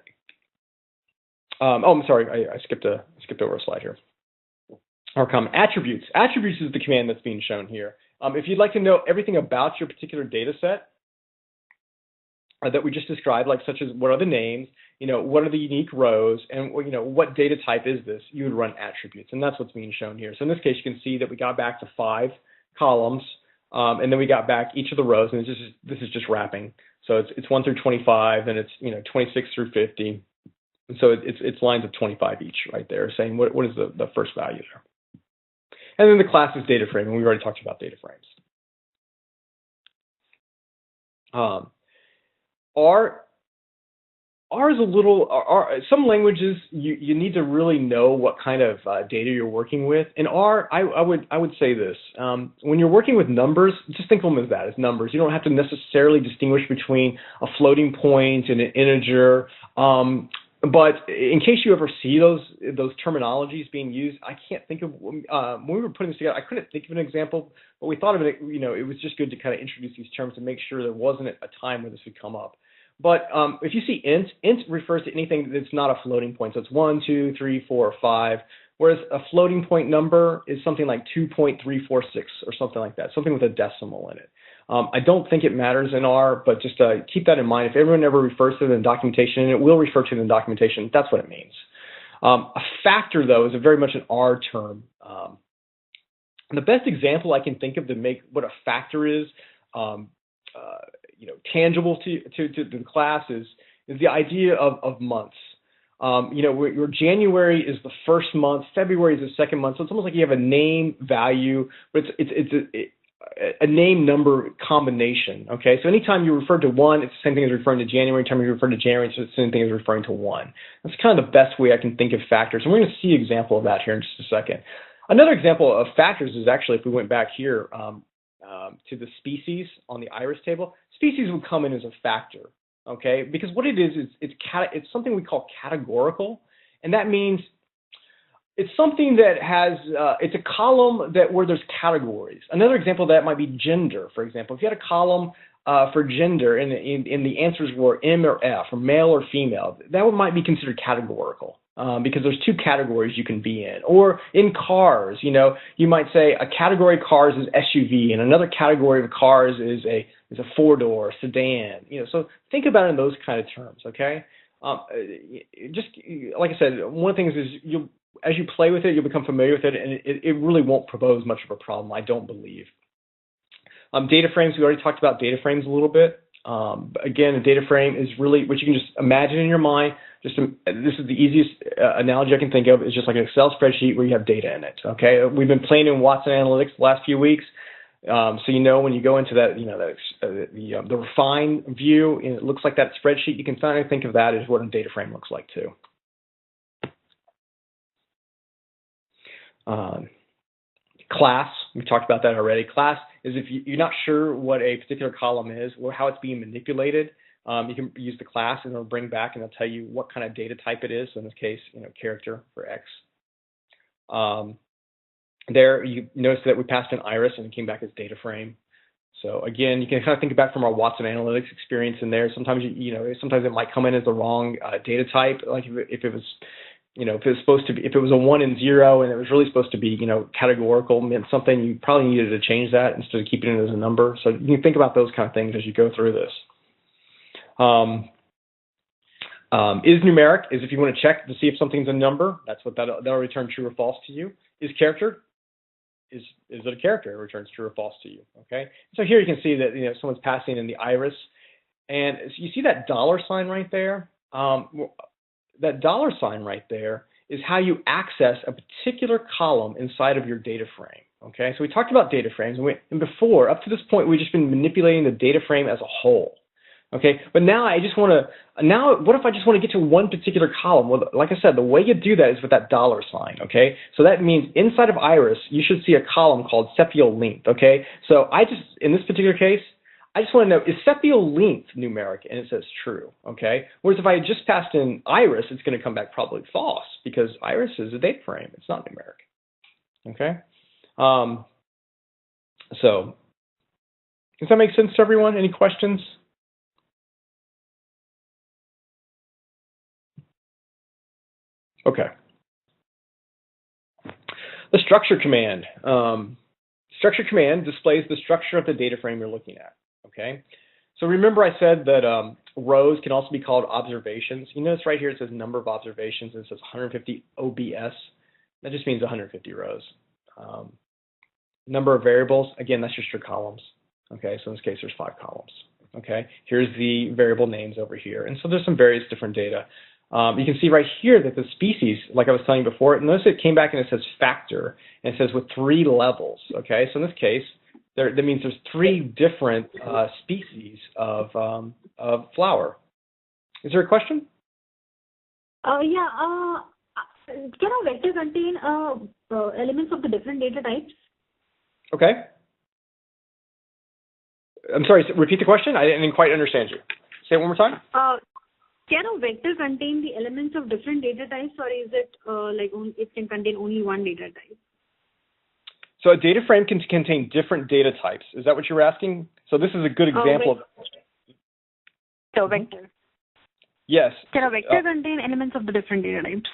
I'm sorry, I skipped over a slide here. Or attributes. Attributes is the command that's being shown here. If you'd like to know everything about your particular data set that we just described, like such as what are the names, what are the unique rows, and what data type is this, you would run attributes, and that's what's being shown here. So in this case, you can see that we got back to 5 columns, and then we got back each of the rows, and this is just wrapping. So it's 1 through 25, and it's 26 through 50. And so it's lines of 25 each right there, saying what is the first value there. And then the class is data frame, and we already talked about data frames. R is a little, some languages you need to really know what kind of data you're working with. In R, I would say this, when you're working with numbers, just think of them as numbers. You don't have to necessarily distinguish between a floating point and an integer. But in case you ever see those terminologies being used, I can't think of, when we were putting this together, I couldn't think of an example, but we thought of it, it was just good to kind of introduce these terms to make sure there wasn't a time where this would come up. But if you see int refers to anything that's not a floating point. So it's 1, 2, 3, 4, or 5, whereas a floating point number is something like 2.346 or something like that, something with a decimal in it. I don't think it matters in R, but just keep that in mind. If everyone ever refers to it in documentation, and it will refer to it in documentation, that's what it means. A factor, though, is very much an R term. The best example I can think of to make what a factor is, tangible to the class is the idea of months. Where January is the first month, February is the second month, so it's almost like you have a name value, but it's a name number combination. Okay, so anytime you refer to 1, it's the same thing as referring to January. Anytime you refer to January, it's the same thing as referring to 1. That's kind of the best way I can think of factors, and we're going to see an example of that here in just a second. Another example of factors is actually, if we went back here to the species on the iris table, species would come in as a factor. Okay, because what it is it's something we call categorical, and that means it's something that has, it's a column where there's categories. Another example of that might be gender, for example. If you had a column for gender and the answers were M or F, or male or female, that might be considered categorical because there's 2 categories you can be in. Or in cars, you might say a category of cars is SUV and another category of cars is a 4-door sedan. So think about it in those kind of terms, okay? Just like I said, one of the things is as you play with it, you'll become familiar with it, and it really won't pose much of a problem, I don't believe. Data frames, we already talked about data frames a little bit. Again, a data frame is really what you can just imagine in your mind. This is the easiest analogy I can think of. It's just like an Excel spreadsheet where you have data in it. Okay, we've been playing in Watson Analytics the last few weeks, so you know when you go into that, the refined view, and it looks like that spreadsheet. You can kind of think of that as what a data frame looks like too. Class, we talked about that already. Class is if you're not sure what a particular column is or how it's being manipulated, you can use the class and it'll bring back and it'll tell you what kind of data type it is. So in this case, character for X. There, you notice that we passed an iris and it came back as data frame. So again, you can kind of think back from our Watson Analytics experience in there. Sometimes sometimes it might come in as the wrong data type, like if it was. If it was supposed to be, if it was a 1 and 0 and it was really supposed to be, categorical, meant something, you probably needed to change that instead of keeping it as a number. So you can think about those kind of things as you go through this. Is numeric is if you want to check to see if something's a number. That's what that'll return true or false to you. Is character? Is it a character? It returns true or false to you. Okay. So here you can see that someone's passing in the iris, and you see that $sign right there. That $sign right there is how you access a particular column inside of your data frame. Okay, so we talked about data frames, and before, up to this point, we've just been manipulating the data frame as a whole. Okay, but now what if I just want to get to one particular column? Well, like I said, the way you do that is with that $sign. Okay, so that means inside of iris, you should see a column called sepal length. Okay, so in this particular case, I just want to know, is sepal length numeric? And it says true, okay? Whereas if I just passed in iris, it's going to come back probably false because iris is a data frame. It's not numeric, okay? So does that make sense to everyone? Any questions? Okay. The structure command. Structure command displays the structure of the data frame you're looking at. Okay, so remember I said that rows can also be called observations. You notice right here it says number of observations, and it says 150 OBS. That just means 150 rows. Number of variables, again, that's just your columns. Okay, so in this case there's 5 columns. Okay, here's the variable names over here, and so there's some various different data. You can see right here that the species, like I was telling you before, notice it came back and it says factor, and it says with 3 levels. Okay, so in this case, that means there's 3 different species of flower. Is there a question? Yeah. Can a vector contain elements of the different data types? Okay. I'm sorry. Repeat the question. I didn't quite understand you. Say it one more time. Can a vector contain the elements of different data types, or is it it can contain only one data type? So a data frame can contain different data types. Is that what you're asking? So this is a good example of. So vector. Yes. Can a vector contain elements of the different data types?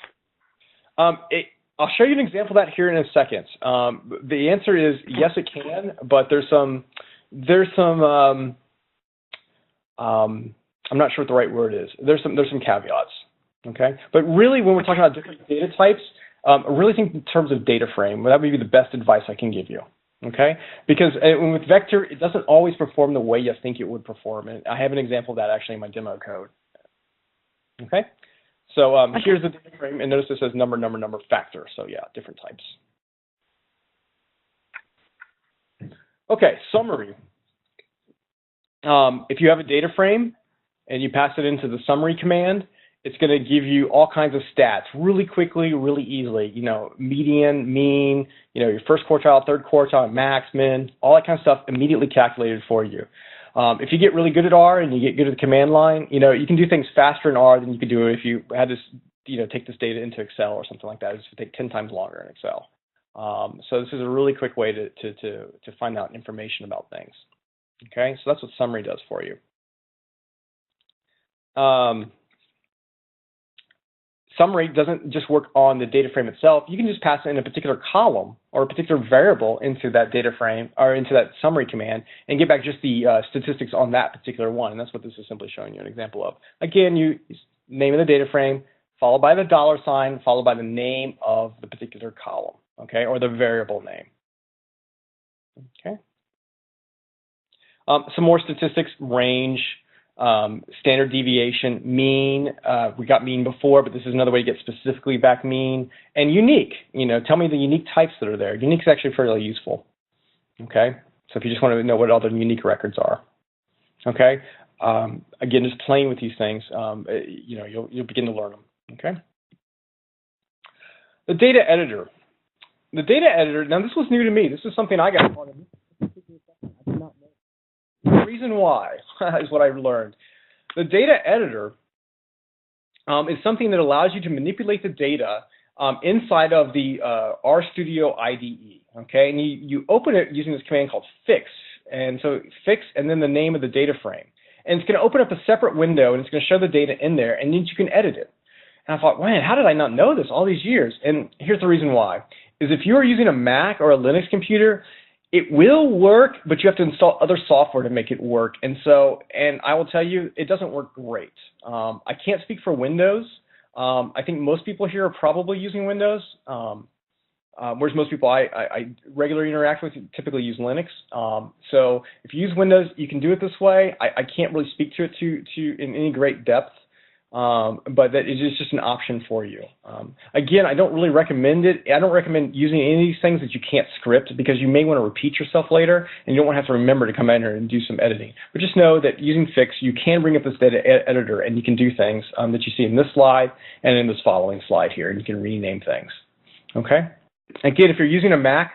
I'll show you an example of that here in a second. The answer is yes, it can, but there's some I'm not sure what the right word is. There's some caveats. Okay, but really when we're talking about different data types, I really think in terms of data frame, that would be the best advice I can give you. Okay, because with vector, it doesn't always perform the way you think it would perform. And I have an example of that actually in my demo code. Okay, so here's the data frame, and notice it says number, factor. So yeah, different types. Okay, summary. If you have a data frame and you pass it into the summary command, it's going to give you all kinds of stats really quickly, really easily. Median, mean, your first quartile, third quartile, max, min, all that kind of stuff immediately calculated for you. If you get really good at R and you get good at the command line, you can do things faster in R than you could do if you had to, take this data into Excel or something like that. It would take 10 times longer in Excel. So this is a really quick way to find out information about things. Okay, so that's what summary does for you. Summary doesn't just work on the data frame itself. You can just pass in a particular column or a particular variable into that data frame or into that summary command and get back just the statistics on that particular one. And that's what this is simply showing you an example of. Again, you name of the data frame, followed by the $sign, followed by the name of the particular column, okay, or the variable name. Okay. Some more statistics: range, standard deviation, mean. We got mean before, but this is another way to get specifically back mean. And unique. Tell me the unique types that are there. Unique is actually fairly useful. Okay. So if you just want to know what all the unique records are. Okay. Again, just playing with these things, you'll begin to learn them. Okay. The data editor. The data editor. Now, this was new to me. This is something I got taught in. I did not know. The reason why is what I've learned. The data editor is something that allows you to manipulate the data inside of the RStudio IDE. Okay, and you open it using this command called fix. And so fix and then the name of the data frame. And it's going to open up a separate window, and it's going to show the data in there, and then you can edit it. And I thought, man, how did I not know this all these years? And here's the reason why. Is if you are using a Mac or a Linux computer, it will work, but you have to install other software to make it work. And I will tell you, it doesn't work great. I can't speak for Windows. I think most people here are probably using Windows. Whereas most people I regularly interact with typically use Linux. So if you use Windows, you can do it this way. I can't really speak to it in any great depth, but that is just an option for you. Again, I don't really recommend it. I don't recommend using any of these things that you can't script, because you may want to repeat yourself later, and you don't want to have to remember to come in here and do some editing. But just know that using fix, you can bring up this data editor, and you can do things that you see in this slide and in this following slide here, and you can rename things. Okay. Again, if you're using a Mac,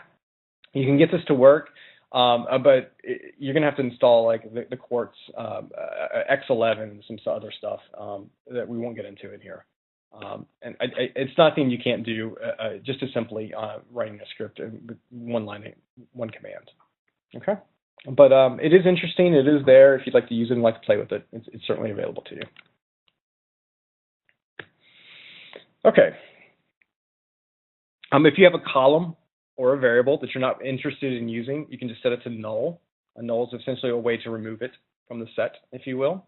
you can get this to work, but you're going to have to install like the Quartz X11 and some other stuff that we won't get into in here. And it's nothing you can't do just as simply writing a script with one command. Okay, but it is interesting. It is there. If you'd like to use it and like to play with it, it's certainly available to you. Okay. If you have a column or a variable that you're not interested in using, you can just set it to null. A null is essentially a way to remove it from the set, if you will.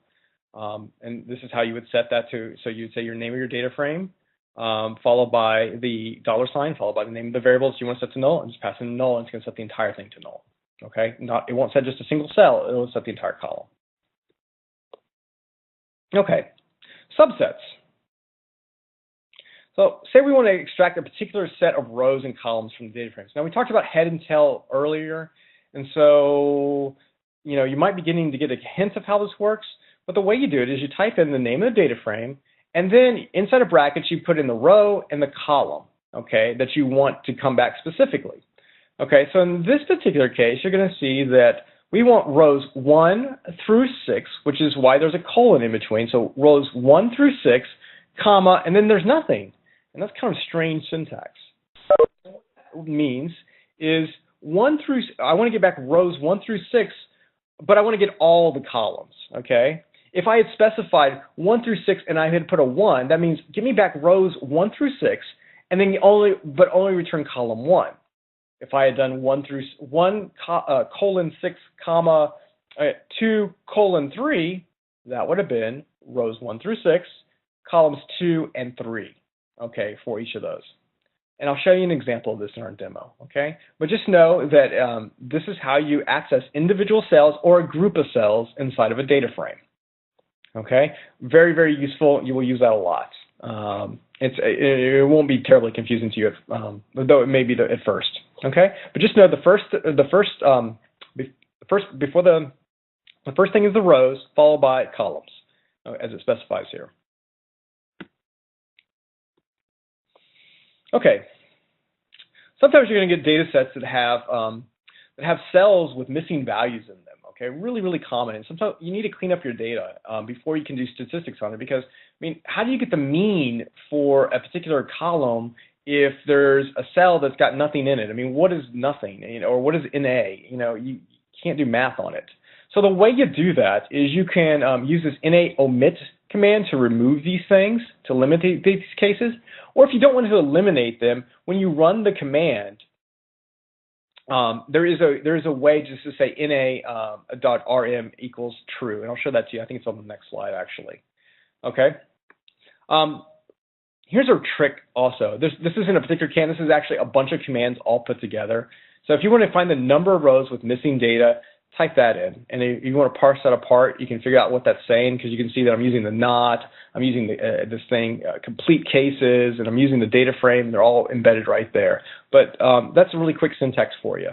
And this is how you would set that to, so you'd say your name of your data frame, followed by the $, followed by the name of the variables you want to set to null, and just pass in null, and it's going to set the entire thing to null. Okay? It won't set just a single cell, it will set the entire column. Okay, subsets. So say we want to extract a particular set of rows and columns from the data frames. Now we talked about head and tail earlier, and so you might be getting to get a hint of how this works, but the way you do it is you type in the name of the data frame, and then inside of brackets you put in the row and the column, okay, that you want to come back specifically. Okay, so in this particular case, you're going to see that we want rows 1 through 6, which is why there's a colon in between. So rows 1 through 6, comma, and then there's nothing. And that's kind of strange syntax. What that means is I want to get back rows 1 through 6, but I want to get all the columns, okay? If I had specified 1 through 6 and I had put a 1, that means give me back rows 1 through 6, and then only return column 1. If I had done 1:6, comma 2:3, that would have been rows 1 through 6, columns 2 and 3. Okay, for each of those. And I'll show you an example of this in our demo, okay? But just know that this is how you access individual cells or a group of cells inside of a data frame, okay? Very, very useful. You will use that a lot. It won't be terribly confusing to you, though it may be at first, okay? But just know the first thing is the rows, followed by columns, as it specifies here. Okay, sometimes you're going to get data sets that have cells with missing values in them, okay, really, really common. And sometimes you need to clean up your data before you can do statistics on it, because, I mean, how do you get the mean for a particular column if there's a cell that's got nothing in it? I mean, what is nothing, or what is NA? You can't do math on it. So the way you do that is you can use this NA omit command to remove these things, to limit these cases. Or if you don't want to eliminate them, when you run the command, there is a way just to say NA.rm equals true, and I'll show that to you. I think it's on the next slide, actually. Okay. Here's a trick also. This isn't a particular command. This is actually a bunch of commands all put together. So if you want to find the number of rows with missing data, type that in. And if you want to parse that apart, you can figure out what that's saying, because you can see that I'm using the not, I'm using this thing, complete cases, and I'm using the data frame. They're all embedded right there. But that's a really quick syntax for you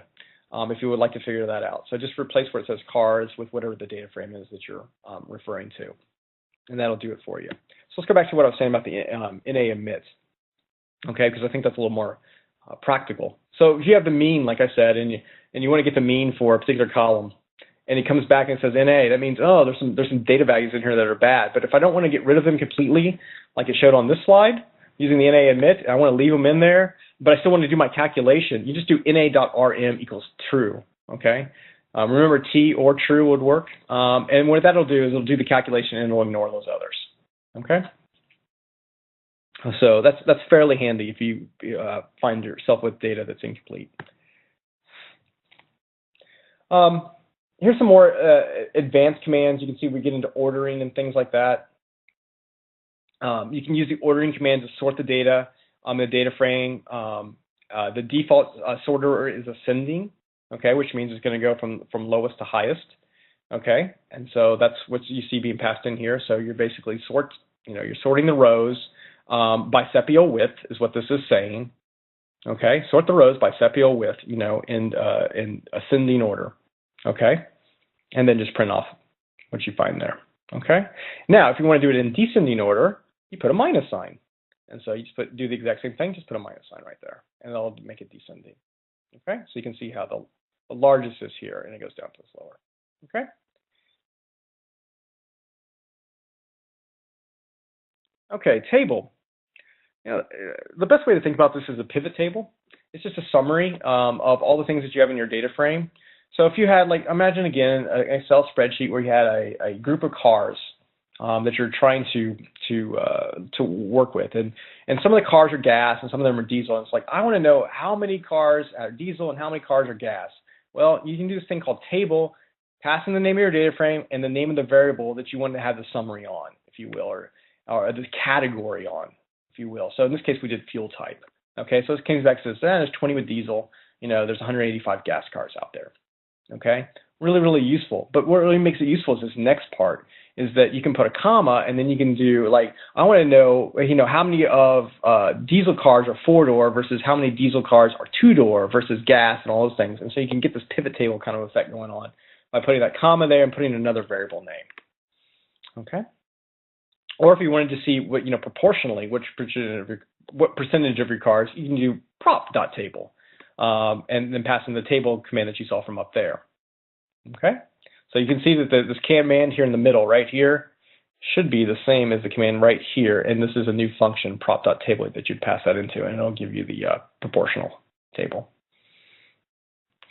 if you would like to figure that out. So just replace where it says cars with whatever the data frame is that you're referring to, and that'll do it for you. So let's go back to what I was saying about the NA emit, okay, because I think that's a little more practical. So if you have the mean, like I said, and you want to get the mean for a particular column, and it comes back and says NA, that means, oh, there's some data values in here that are bad. But if I don't want to get rid of them completely, like it showed on this slide, using the NA emit, I want to leave them in there, but I still want to do my calculation, you just do NA.rm equals true, okay? Remember T or true would work. And what that'll do is it'll do the calculation and it'll ignore those others, okay? So that's fairly handy if you find yourself with data that's incomplete. Here's some more advanced commands. You can see we get into ordering and things like that. You can use the ordering command to sort the data on the data frame. The default sorter is ascending, okay, which means it's going to go from lowest to highest, okay. And so that's what you see being passed in here. So you're basically you're sorting the rows by sepal width is what this is saying, okay. Sort the rows by sepal width, in ascending order, okay, and then just print off what you find there, okay. Now, if you want to do it in descending order, you put a minus sign. And so you just do the exact same thing, just put a minus sign right there, and that'll make it descending. Okay, so you can see how the largest is here, and it goes down to the lower. Okay. Okay, table. The best way to think about this is a pivot table. It's just a summary of all the things that you have in your data frame. So if you had, like, imagine again an Excel spreadsheet where you had a group of cars that you're trying to work with, and some of the cars are gas and some of them are diesel. And it's like, I want to know how many cars are diesel and how many cars are gas. Well, you can do this thing called table, pass in the name of your data frame and the name of the variable that you want to have the summary on, if you will, or the category on, if you will. So in this case, we did fuel type. Okay, so this comes back and says, there's 20 with diesel. There's 185 gas cars out there. Okay, really, really useful. But what really makes it useful is this next part, is that you can put a comma, and then you can do, like, I want to know, how many of diesel cars are 4-door versus how many diesel cars are 2-door versus gas and all those things. And so you can get this pivot table kind of effect going on by putting that comma there and putting another variable name. Okay. Or if you wanted to see what, proportionally, what percentage of your cars, you can do prop.table, and then pass in the table command that you saw from up there. Okay. So you can see that this command here in the middle, right here, should be the same as the command right here. And this is a new function, prop.table, that you'd pass that into, and it'll give you the proportional table.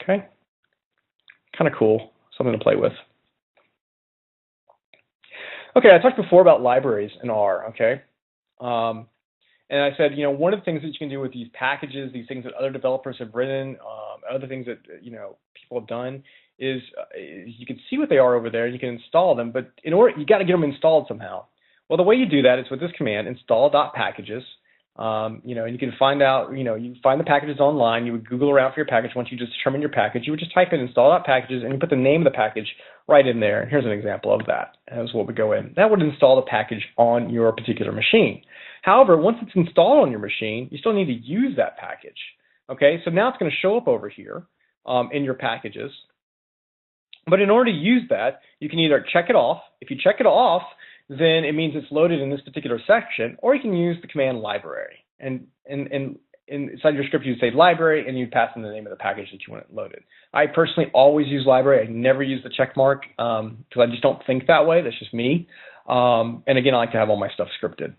Okay. Kind of cool. Something to play with. Okay, I talked before about libraries in R, okay? And I said, one of the things that you can do with these packages, these things that other developers have written, other things that, people have done, is you can see what they are over there, and you can install them, but in order, you got to get them installed somehow. Well, the way you do that is with this command, install.packages. And you can find out, you find the packages online. You would Google around for your package. Once you just determine your package, you would just type in install.packages, and you put the name of the package right in there. And here's an example of that. That's what would go in. That would install the package on your particular machine. However, once it's installed on your machine, you still need to use that package. Okay, so now it's going to show up over here in your packages. But in order to use that, you can either check it off. If you check it off, then it means it's loaded in this particular section, or you can use the command library. And inside your script, you'd say library, and you'd pass in the name of the package that you want it loaded. I personally always use library. I never use the check mark because I just don't think that way. That's just me. And again, I like to have all my stuff scripted.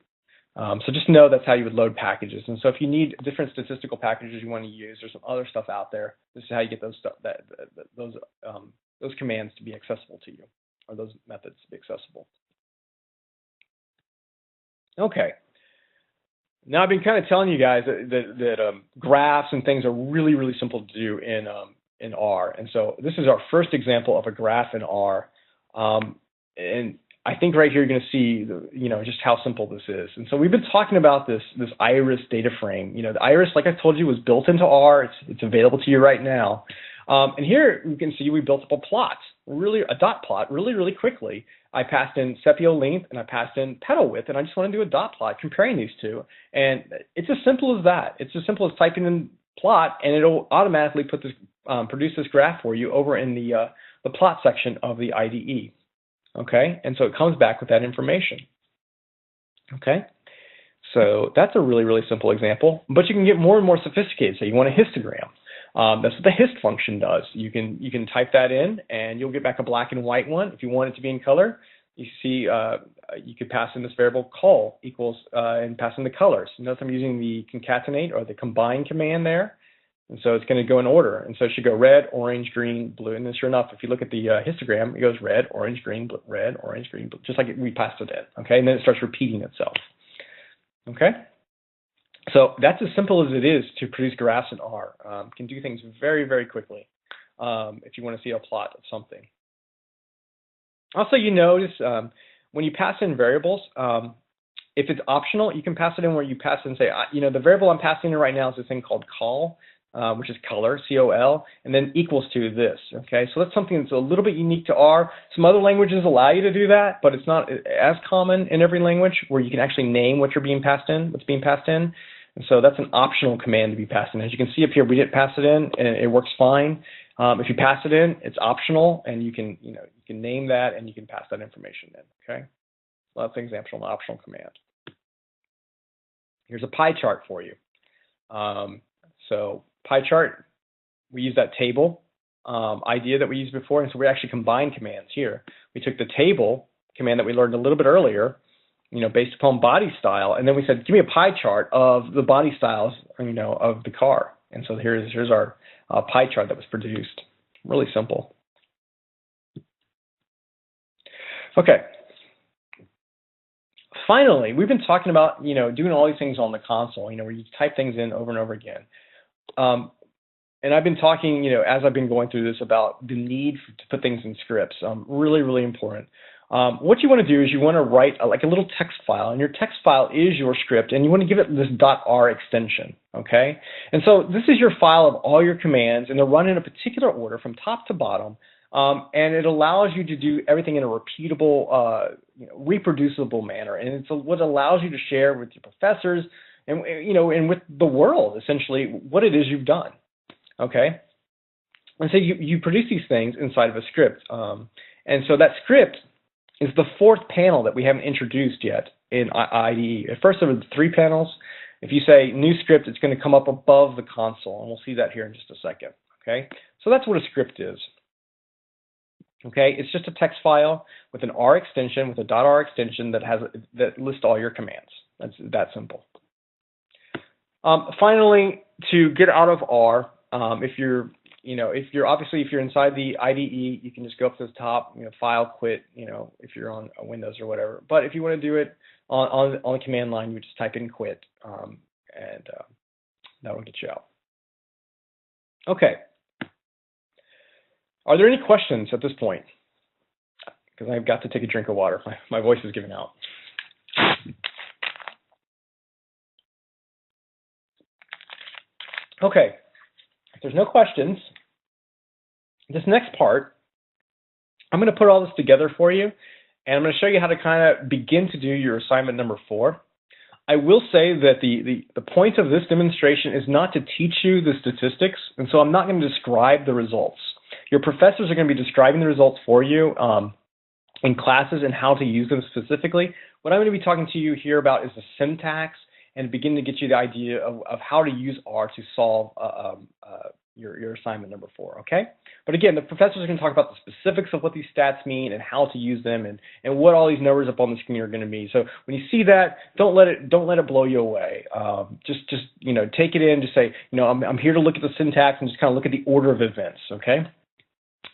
So just know that's how you would load packages. And so if you need different statistical packages you want to use, there's some other stuff out there. This is how you get those commands to be accessible to you, or those methods to be accessible. Okay. Now I've been kind of telling you guys that graphs and things are really, really simple to do in R. And so this is our first example of a graph in R. And I think right here you're going to see just how simple this is. And so we've been talking about this iris data frame. The iris, like I told you, was built into R. It's available to you right now. And here you can see we built up a plot, a dot plot, really quickly. I passed in sepio length and I passed in petal width, and I just want to do a dot plot comparing these two. And it's as simple as that. It's as simple as typing in plot, and it'll automatically put this, produce this graph for you over in the plot section of the IDE. Okay, and so it comes back with that information. Okay, so that's a really simple example, but you can get more and more sophisticated. So you want a histogram. That's what the hist function does. You can type that in, and you'll get back a black and white one. If you want it to be in color, you see you could pass in this variable col equals and pass in the colors. Notice I'm using the concatenate or the combine command there, and so it's going to go in order. And so it should go red, orange, green, blue. And then sure enough, if you look at the histogram, it goes red, orange, green, blue, red, orange, green, blue, just like we passed it in. Okay, and then it starts repeating itself. Okay. So that's as simple as it is to produce graphs in R. Can do things very quickly if you want to see a plot of something. Also, you notice when you pass in variables, if it's optional, you can pass it in where you pass in, say, the variable I'm passing in right now is this thing called col, which is color, C-O-L, and then equals to this. Okay, so that's something that's a little bit unique to R. Some other languages allow you to do that, but it's not as common in every language where you can actually name what you're being passed in, what's being passed in. And so that's an optional command to be passed in. As you can see up here, we didn't pass it in, and it works fine. If you pass it in, it's optional, and you can name that, and you can pass that information in. Okay, so that's an example of an optional command. Here's a pie chart for you. So pie chart, we use that table idea that we used before, and so we actually combined commands here. We took the table command that we learned a little bit earlier, based upon body style, and then we said, give me a pie chart of the body styles, of the car. And so here's our pie chart that was produced. Really simple. Okay. Finally, we've been talking about, doing all these things on the console, where you type things in over and over again. And I've been talking, as I've been going through this, about the need to put things in scripts. Really important. What you want to do is you want to write like a little text file, and your text file is your script, and you want to give it this .r extension, okay? And so this is your file of all your commands, and they're run in a particular order from top to bottom, and it allows you to do everything in a repeatable, reproducible manner, and it's what allows you to share with your professors and, and with the world, essentially, what it is you've done, okay? And so you produce these things inside of a script, and so that script is the fourth panel that we haven't introduced yet in IDE. At first there were 3 panels. If you say new script, it's going to come up above the console, and we'll see that here in just a second. Okay, so that's what a script is. Okay, it's just a text file with an R extension, with a .r extension that lists all your commands. That's that simple. Finally, to get out of R, if you're inside the IDE, you can just go up to the top, file, quit, if you're on Windows or whatever. But if you want to do it on the command line, you just type in quit, and that will get you out. Okay. Are there any questions at this point? Because I've got to take a drink of water. My voice is giving out. Okay. If there's no questions, this next part, I'm going to put all this together for you, and I'm going to show you how to kind of begin to do your assignment number 4. I will say that the point of this demonstration is not to teach you the statistics, and so I'm not going to describe the results. Your professors are going to be describing the results for you in classes and how to use them specifically. What I'm going to be talking to you here about is the syntax and begin to get you the idea of how to use R to solve your assignment number 4, okay? But again, the professors are going to talk about the specifics of what these stats mean and how to use them and what all these numbers up on the screen are going to mean. So when you see that, don't let it blow you away. Just take it in. Just say, I'm here to look at the syntax and just kind of look at the order of events, okay?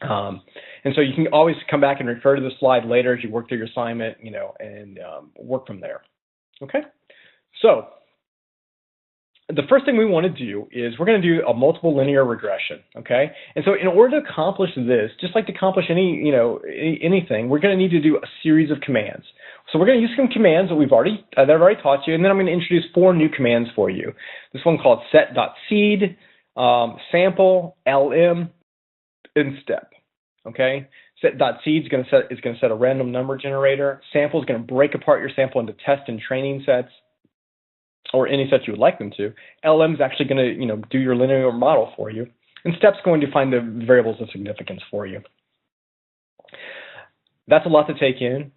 And so you can always come back and refer to the slide later as you work through your assignment, and work from there. Okay? So the first thing we want to do is we're going to do a multiple linear regression, okay? And so in order to accomplish this, just like to accomplish anything, we're going to need to do a series of commands. So we're going to use some commands that I've already taught you, and then I'm going to introduce 4 new commands for you. This one called set.seed, sample, lm, in step. Okay, set.seed is going to set a random number generator. Sample is going to break apart your sample into test and training sets, or any sets you would like them to. LM is actually going to do your linear model for you, and step's going to find the variables of significance for you. That's a lot to take in,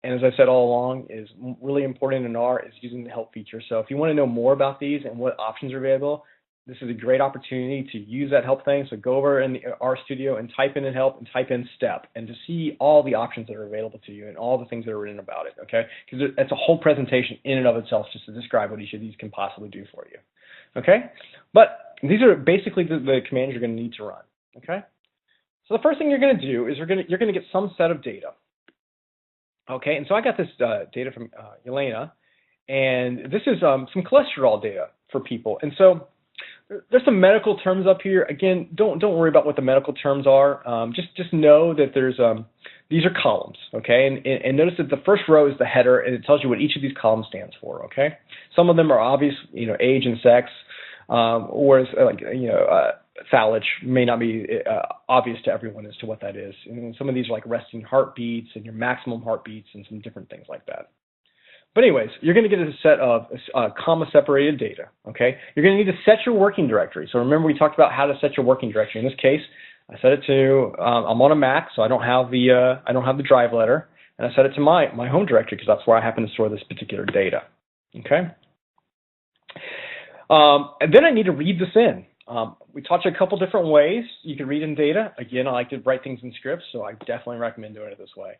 and as I said all along, is really important in R is using the help feature. So if you want to know more about these and what options are available, this is a great opportunity to use that help thing. So go over in the R Studio and type in help and type in step, and to see all the options that are available to you and all the things that are written about it, okay? Because it's a whole presentation in and of itself just to describe what each of these can possibly do for you, okay? But these are basically the commands you're going to need to run, okay? So the first thing you're going to do is you're going to get some set of data, okay? And so I got this data from Elena, and this is some cholesterol data for people. And so there's some medical terms up here. Again, don't worry about what the medical terms are. Just know that there's these are columns, okay? And notice that the first row is the header, and it tells you what each of these columns stands for, okay? Some of them are obvious, age and sex, whereas phthalates may not be obvious to everyone as to what that is. And some of these are like resting heartbeats and your maximum heartbeats and some different things like that. But anyways, you're going to get a set of comma-separated data, okay? You're going to need to set your working directory. So remember we talked about how to set your working directory. In this case, I set it to, I'm on a Mac, so I don't have the drive letter, and I set it to my home directory because that's where I happen to store this particular data, okay? And then I need to read this in. We taught you a couple different ways you can read in data. Again, I like to write things in scripts, so I definitely recommend doing it this way.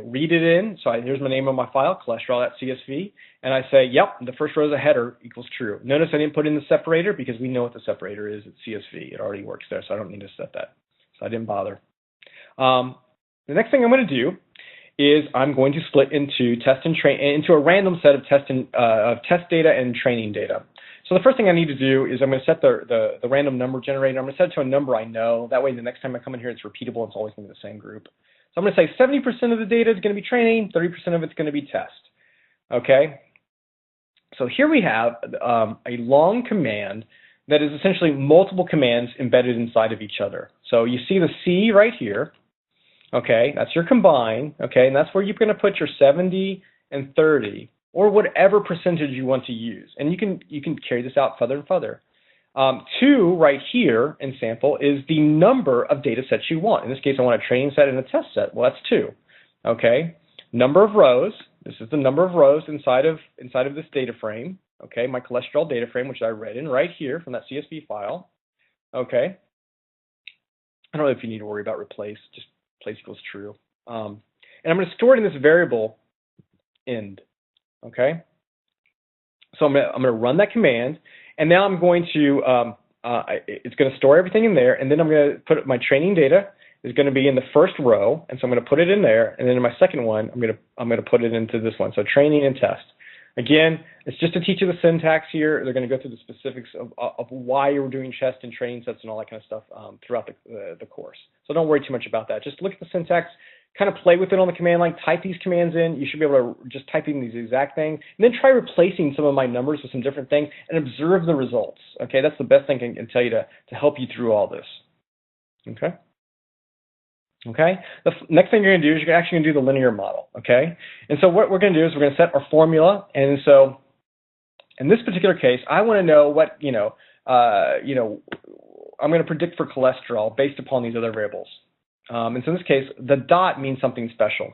Read it in. So here's my name of my file, cholesterol.csv, and I say, yep, the first row is a header equals true. Notice I didn't put in the separator because we know what the separator is at CSV. It already works there, so I don't need to set that. So I didn't bother. The next thing I'm going to do is I'm going to split into into a random set of test data and training data. So the first thing I need to do is I'm going to set the random number generator. I'm going to set it to a number I know. That way the next time I come in here, it's repeatable. It's always going to be the same group. So I'm going to say 70% of the data is going to be training, 30% of it's going to be test. Okay? So here we have a long command that is essentially multiple commands embedded inside of each other. So you see the C right here. Okay, that's your combine. Okay, and that's where you're going to put your 70 and 30, or whatever percentage you want to use. And you can carry this out further and further. 2 right here in sample is the number of data sets you want. In this case, I want a training set and a test set. Well, that's 2. Okay. Number of rows. This is the number of rows inside of this data frame. Okay. My cholesterol data frame, which I read in right here from that CSV file. Okay. I don't know if you need to worry about replace. Just place equals true. And I'm going to store it in this variable end. Okay. So I'm going to run that command. And now I'm going to, it's going to store everything in there, and then I'm going to put my training data is going to be in the first row, and so I'm going to put it in there, and then in my second one, I'm going to put it into this one. So training and test. Again, it's just to teach you the syntax here. They're going to go through the specifics of why you're doing test and training sets and all that kind of stuff throughout the course. So don't worry too much about that. Just look at the syntax. Kind of play with it on the command line, type these commands in. You should be able to just type in these exact things, and then try replacing some of my numbers with some different things and observe the results. Okay, that's the best thing I can tell you to help you through all this. Okay? Okay? The next thing you're going to do is you're actually going to do the linear model. Okay? And so what we're going to do is we're going to set our formula, and so in this particular case, I want to know what, I'm going to predict for cholesterol based upon these other variables. And so in this case, the dot means something special.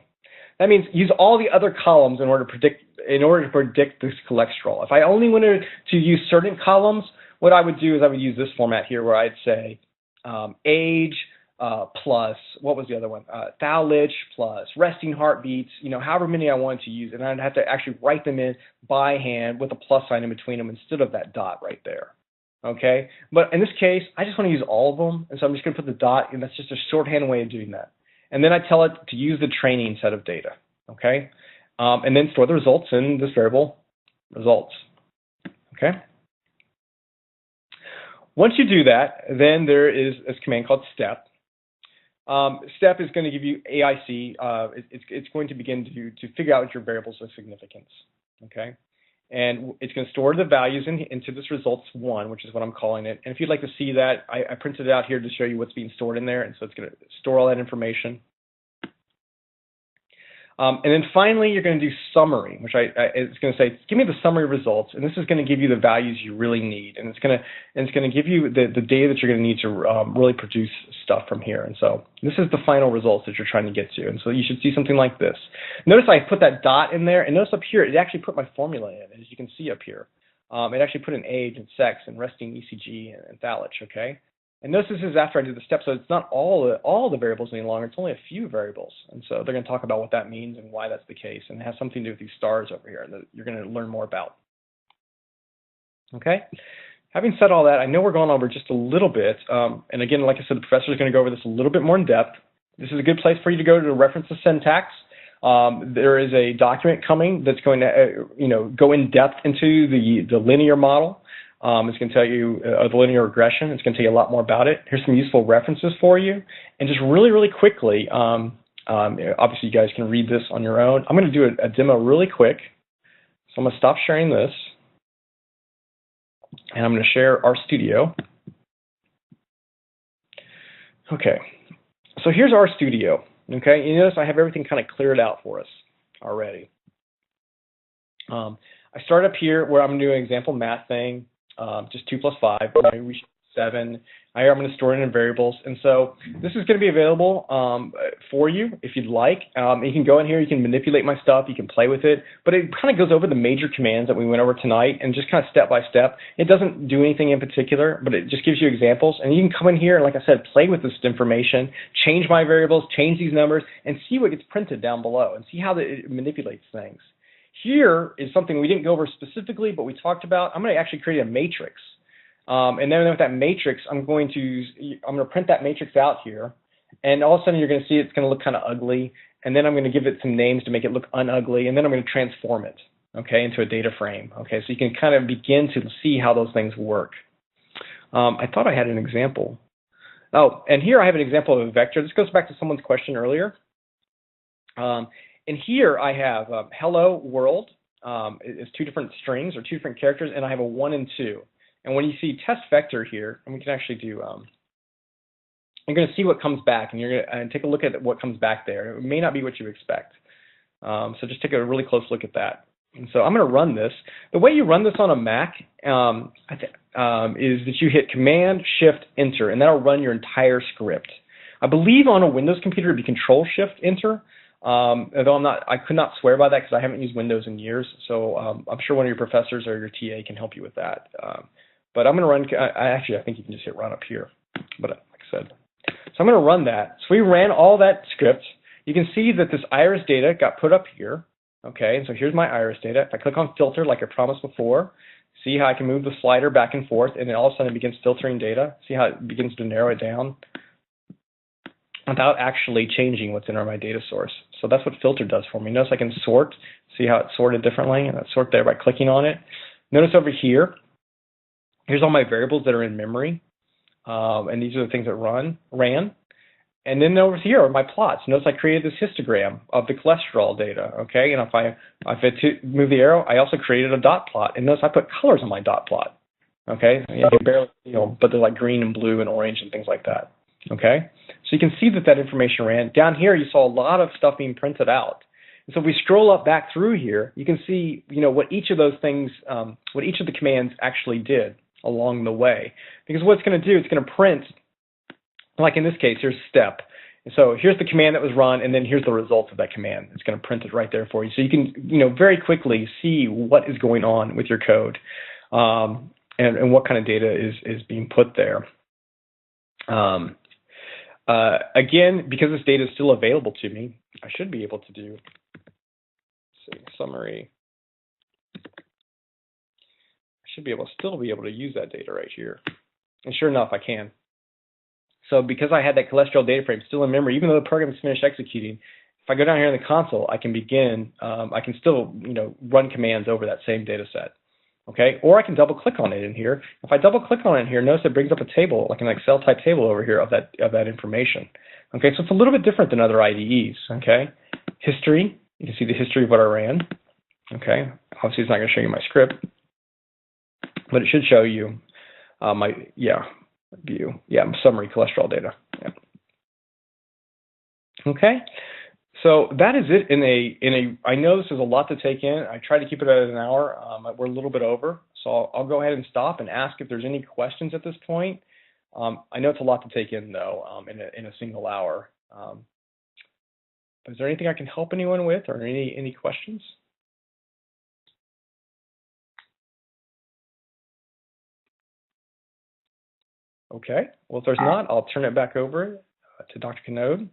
That means use all the other columns in order to predict this cholesterol. If I only wanted to use certain columns, what I would do is I would use this format here where I'd say age plus, what was the other one? Phthalates plus resting heartbeats, however many I wanted to use. And I'd have to actually write them in by hand with a plus sign in between them instead of that dot right there. Okay, but in this case, I just want to use all of them, and so I'm just going to put the dot, and that's just a shorthand way of doing that. And then I tell it to use the training set of data, okay? And then store the results in this variable results, okay? Once you do that, then there is this command called step. Step is going to give you AIC. It's going to begin to figure out your variables of significance, okay? and it's going to store the values into this results1, which is what I'm calling it. And if you'd like to see that, I printed it out here to show you what's being stored in there, and so it's going to store all that information. And then finally, you're going to do summary, which it's going to say, give me the summary results, and this is going to give you the values you really need, and it's going to give you the data that you're going to need to really produce stuff from here. And so this is the final results that you're trying to get to, and so you should see something like this. Notice I put that dot in there, and notice up here, it actually put my formula in, as you can see up here. It actually put in age and sex and resting ECG and phthalate, okay? And notice this is after I did the steps, so it's not all the variables any longer, it's only a few variables. And so they're going to talk about what that means and why that's the case, and it has something to do with these stars over here that you're going to learn more about. Okay? Having said all that, I know we're going over just a little bit, and again, like I said, the professor is going to go over this a little bit more in depth. This is a good place for you to go to reference the syntax. There is a document coming that's going to go in depth into the linear model. It's going to tell you the linear regression. It's going to tell you a lot more about it. Here's some useful references for you. And just really, really quickly, obviously you guys can read this on your own. I'm going to do a demo really quick. So I'm going to stop sharing this. And I'm going to share RStudio. Okay. So here's RStudio. Okay. You notice I have everything kind of cleared out for us already. I start up here where I'm going to do an example math thing. Just 2 plus 5, maybe we should 7. I'm going to store it in variables, and so this is going to be available for you if you'd like. You can go in here, you can manipulate my stuff, you can play with it, but it kind of goes over the major commands that we went over tonight, and just kind of step by step. It doesn't do anything in particular, but it just gives you examples, and you can come in here and, like I said, play with this information, change my variables, change these numbers, and see what gets printed down below, and see how it manipulates things. Here is something we didn't go over specifically, but we talked about. I'm going to actually create a matrix. And then with that matrix, I'm going to print that matrix out here. And all of a sudden, you're going to see it's going to look kind of ugly. And then I'm going to give it some names to make it look unugly. And then I'm going to transform it, okay, into a data frame. Okay, so you can kind of begin to see how those things work. I thought I had an example. Oh, and here I have an example of a vector. This goes back to someone's question earlier. And here I have hello world is 2 different strings or 2 different characters, and I have a 1 and 2. And when you see test vector here, and we can actually do, you're going to see what comes back, and you're going to take a look at what comes back there. It may not be what you expect. So just take a really close look at that. And so I'm going to run this. The way you run this on a Mac is that you hit Command, Shift, Enter, and that'll run your entire script. I believe on a Windows computer it'd be Control, Shift, Enter. Although I could not swear by that because I haven't used Windows in years, so I'm sure one of your professors or your TA can help you with that. But I'm going to run, actually I think you can just hit run up here, but like I said. So I'm going to run that. So we ran all that script. You can see that this iris data got put up here, okay, and so here's my iris data. If I click on filter like I promised before, see how I can move the slider back and forth, and then all of a sudden it begins filtering data. See how it begins to narrow it down without actually changing what's in my data source. So that's what filter does for me. Notice I can sort, see how it's sorted differently, and I sort there by clicking on it. Notice over here, here's all my variables that are in memory, and these are the things that ran. And then over here are my plots. Notice I created this histogram of the cholesterol data, okay? And if I move the arrow, I also created a dot plot. And notice I put colors on my dot plot, okay? You can barely, but they're like green and blue and orange and things like that. Okay, so you can see that information ran. Down here, you saw a lot of stuff being printed out. And so if we scroll up back through here, you can see, what each of those things, what each of the commands actually did along the way. Because what it's going to do, it's going to print, like in this case, here's step. And so here's the command that was run, and then here's the results of that command. It's going to print it right there for you. So you can, very quickly see what is going on with your code, and what kind of data is being put there. Again, because this data is still available to me, I should be able to do summary. I should still be able to use that data right here. And sure enough, I can. So because I had that cholesterol data frame still in memory, even though the program is finished executing, if I go down here in the console, I can begin, I can still run commands over that same data set. Okay, or I can double click on it in here. If I double click on it in here, notice it brings up a table, like an Excel type table over here of that information. Okay, so it's a little bit different than other IDEs. Okay, history, you can see the history of what I ran. Okay, obviously it's not going to show you my script, but it should show you my summary cholesterol data. Yeah. Okay, so that is it I know this is a lot to take in. I try to keep it at an hour. We're a little bit over, so I'll go ahead and stop and ask if there's any questions at this point. I know it's a lot to take in though, in a single hour. Is there anything I can help anyone with, or any questions? Okay, well, if there's not, I'll turn it back over to Dr. Canode.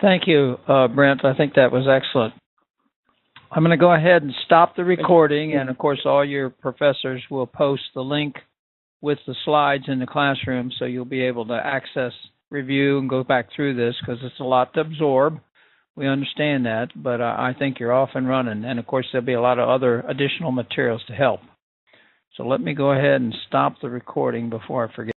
Thank you, Brent. I think that was excellent. I'm going to go ahead and stop the recording, and of course, all your professors will post the link with the slides in the classroom, so you'll be able to access, review, and go back through this, because it's a lot to absorb. We understand that, but I think you're off and running, and of course, there'll be a lot of other additional materials to help. So let me go ahead and stop the recording before I forget.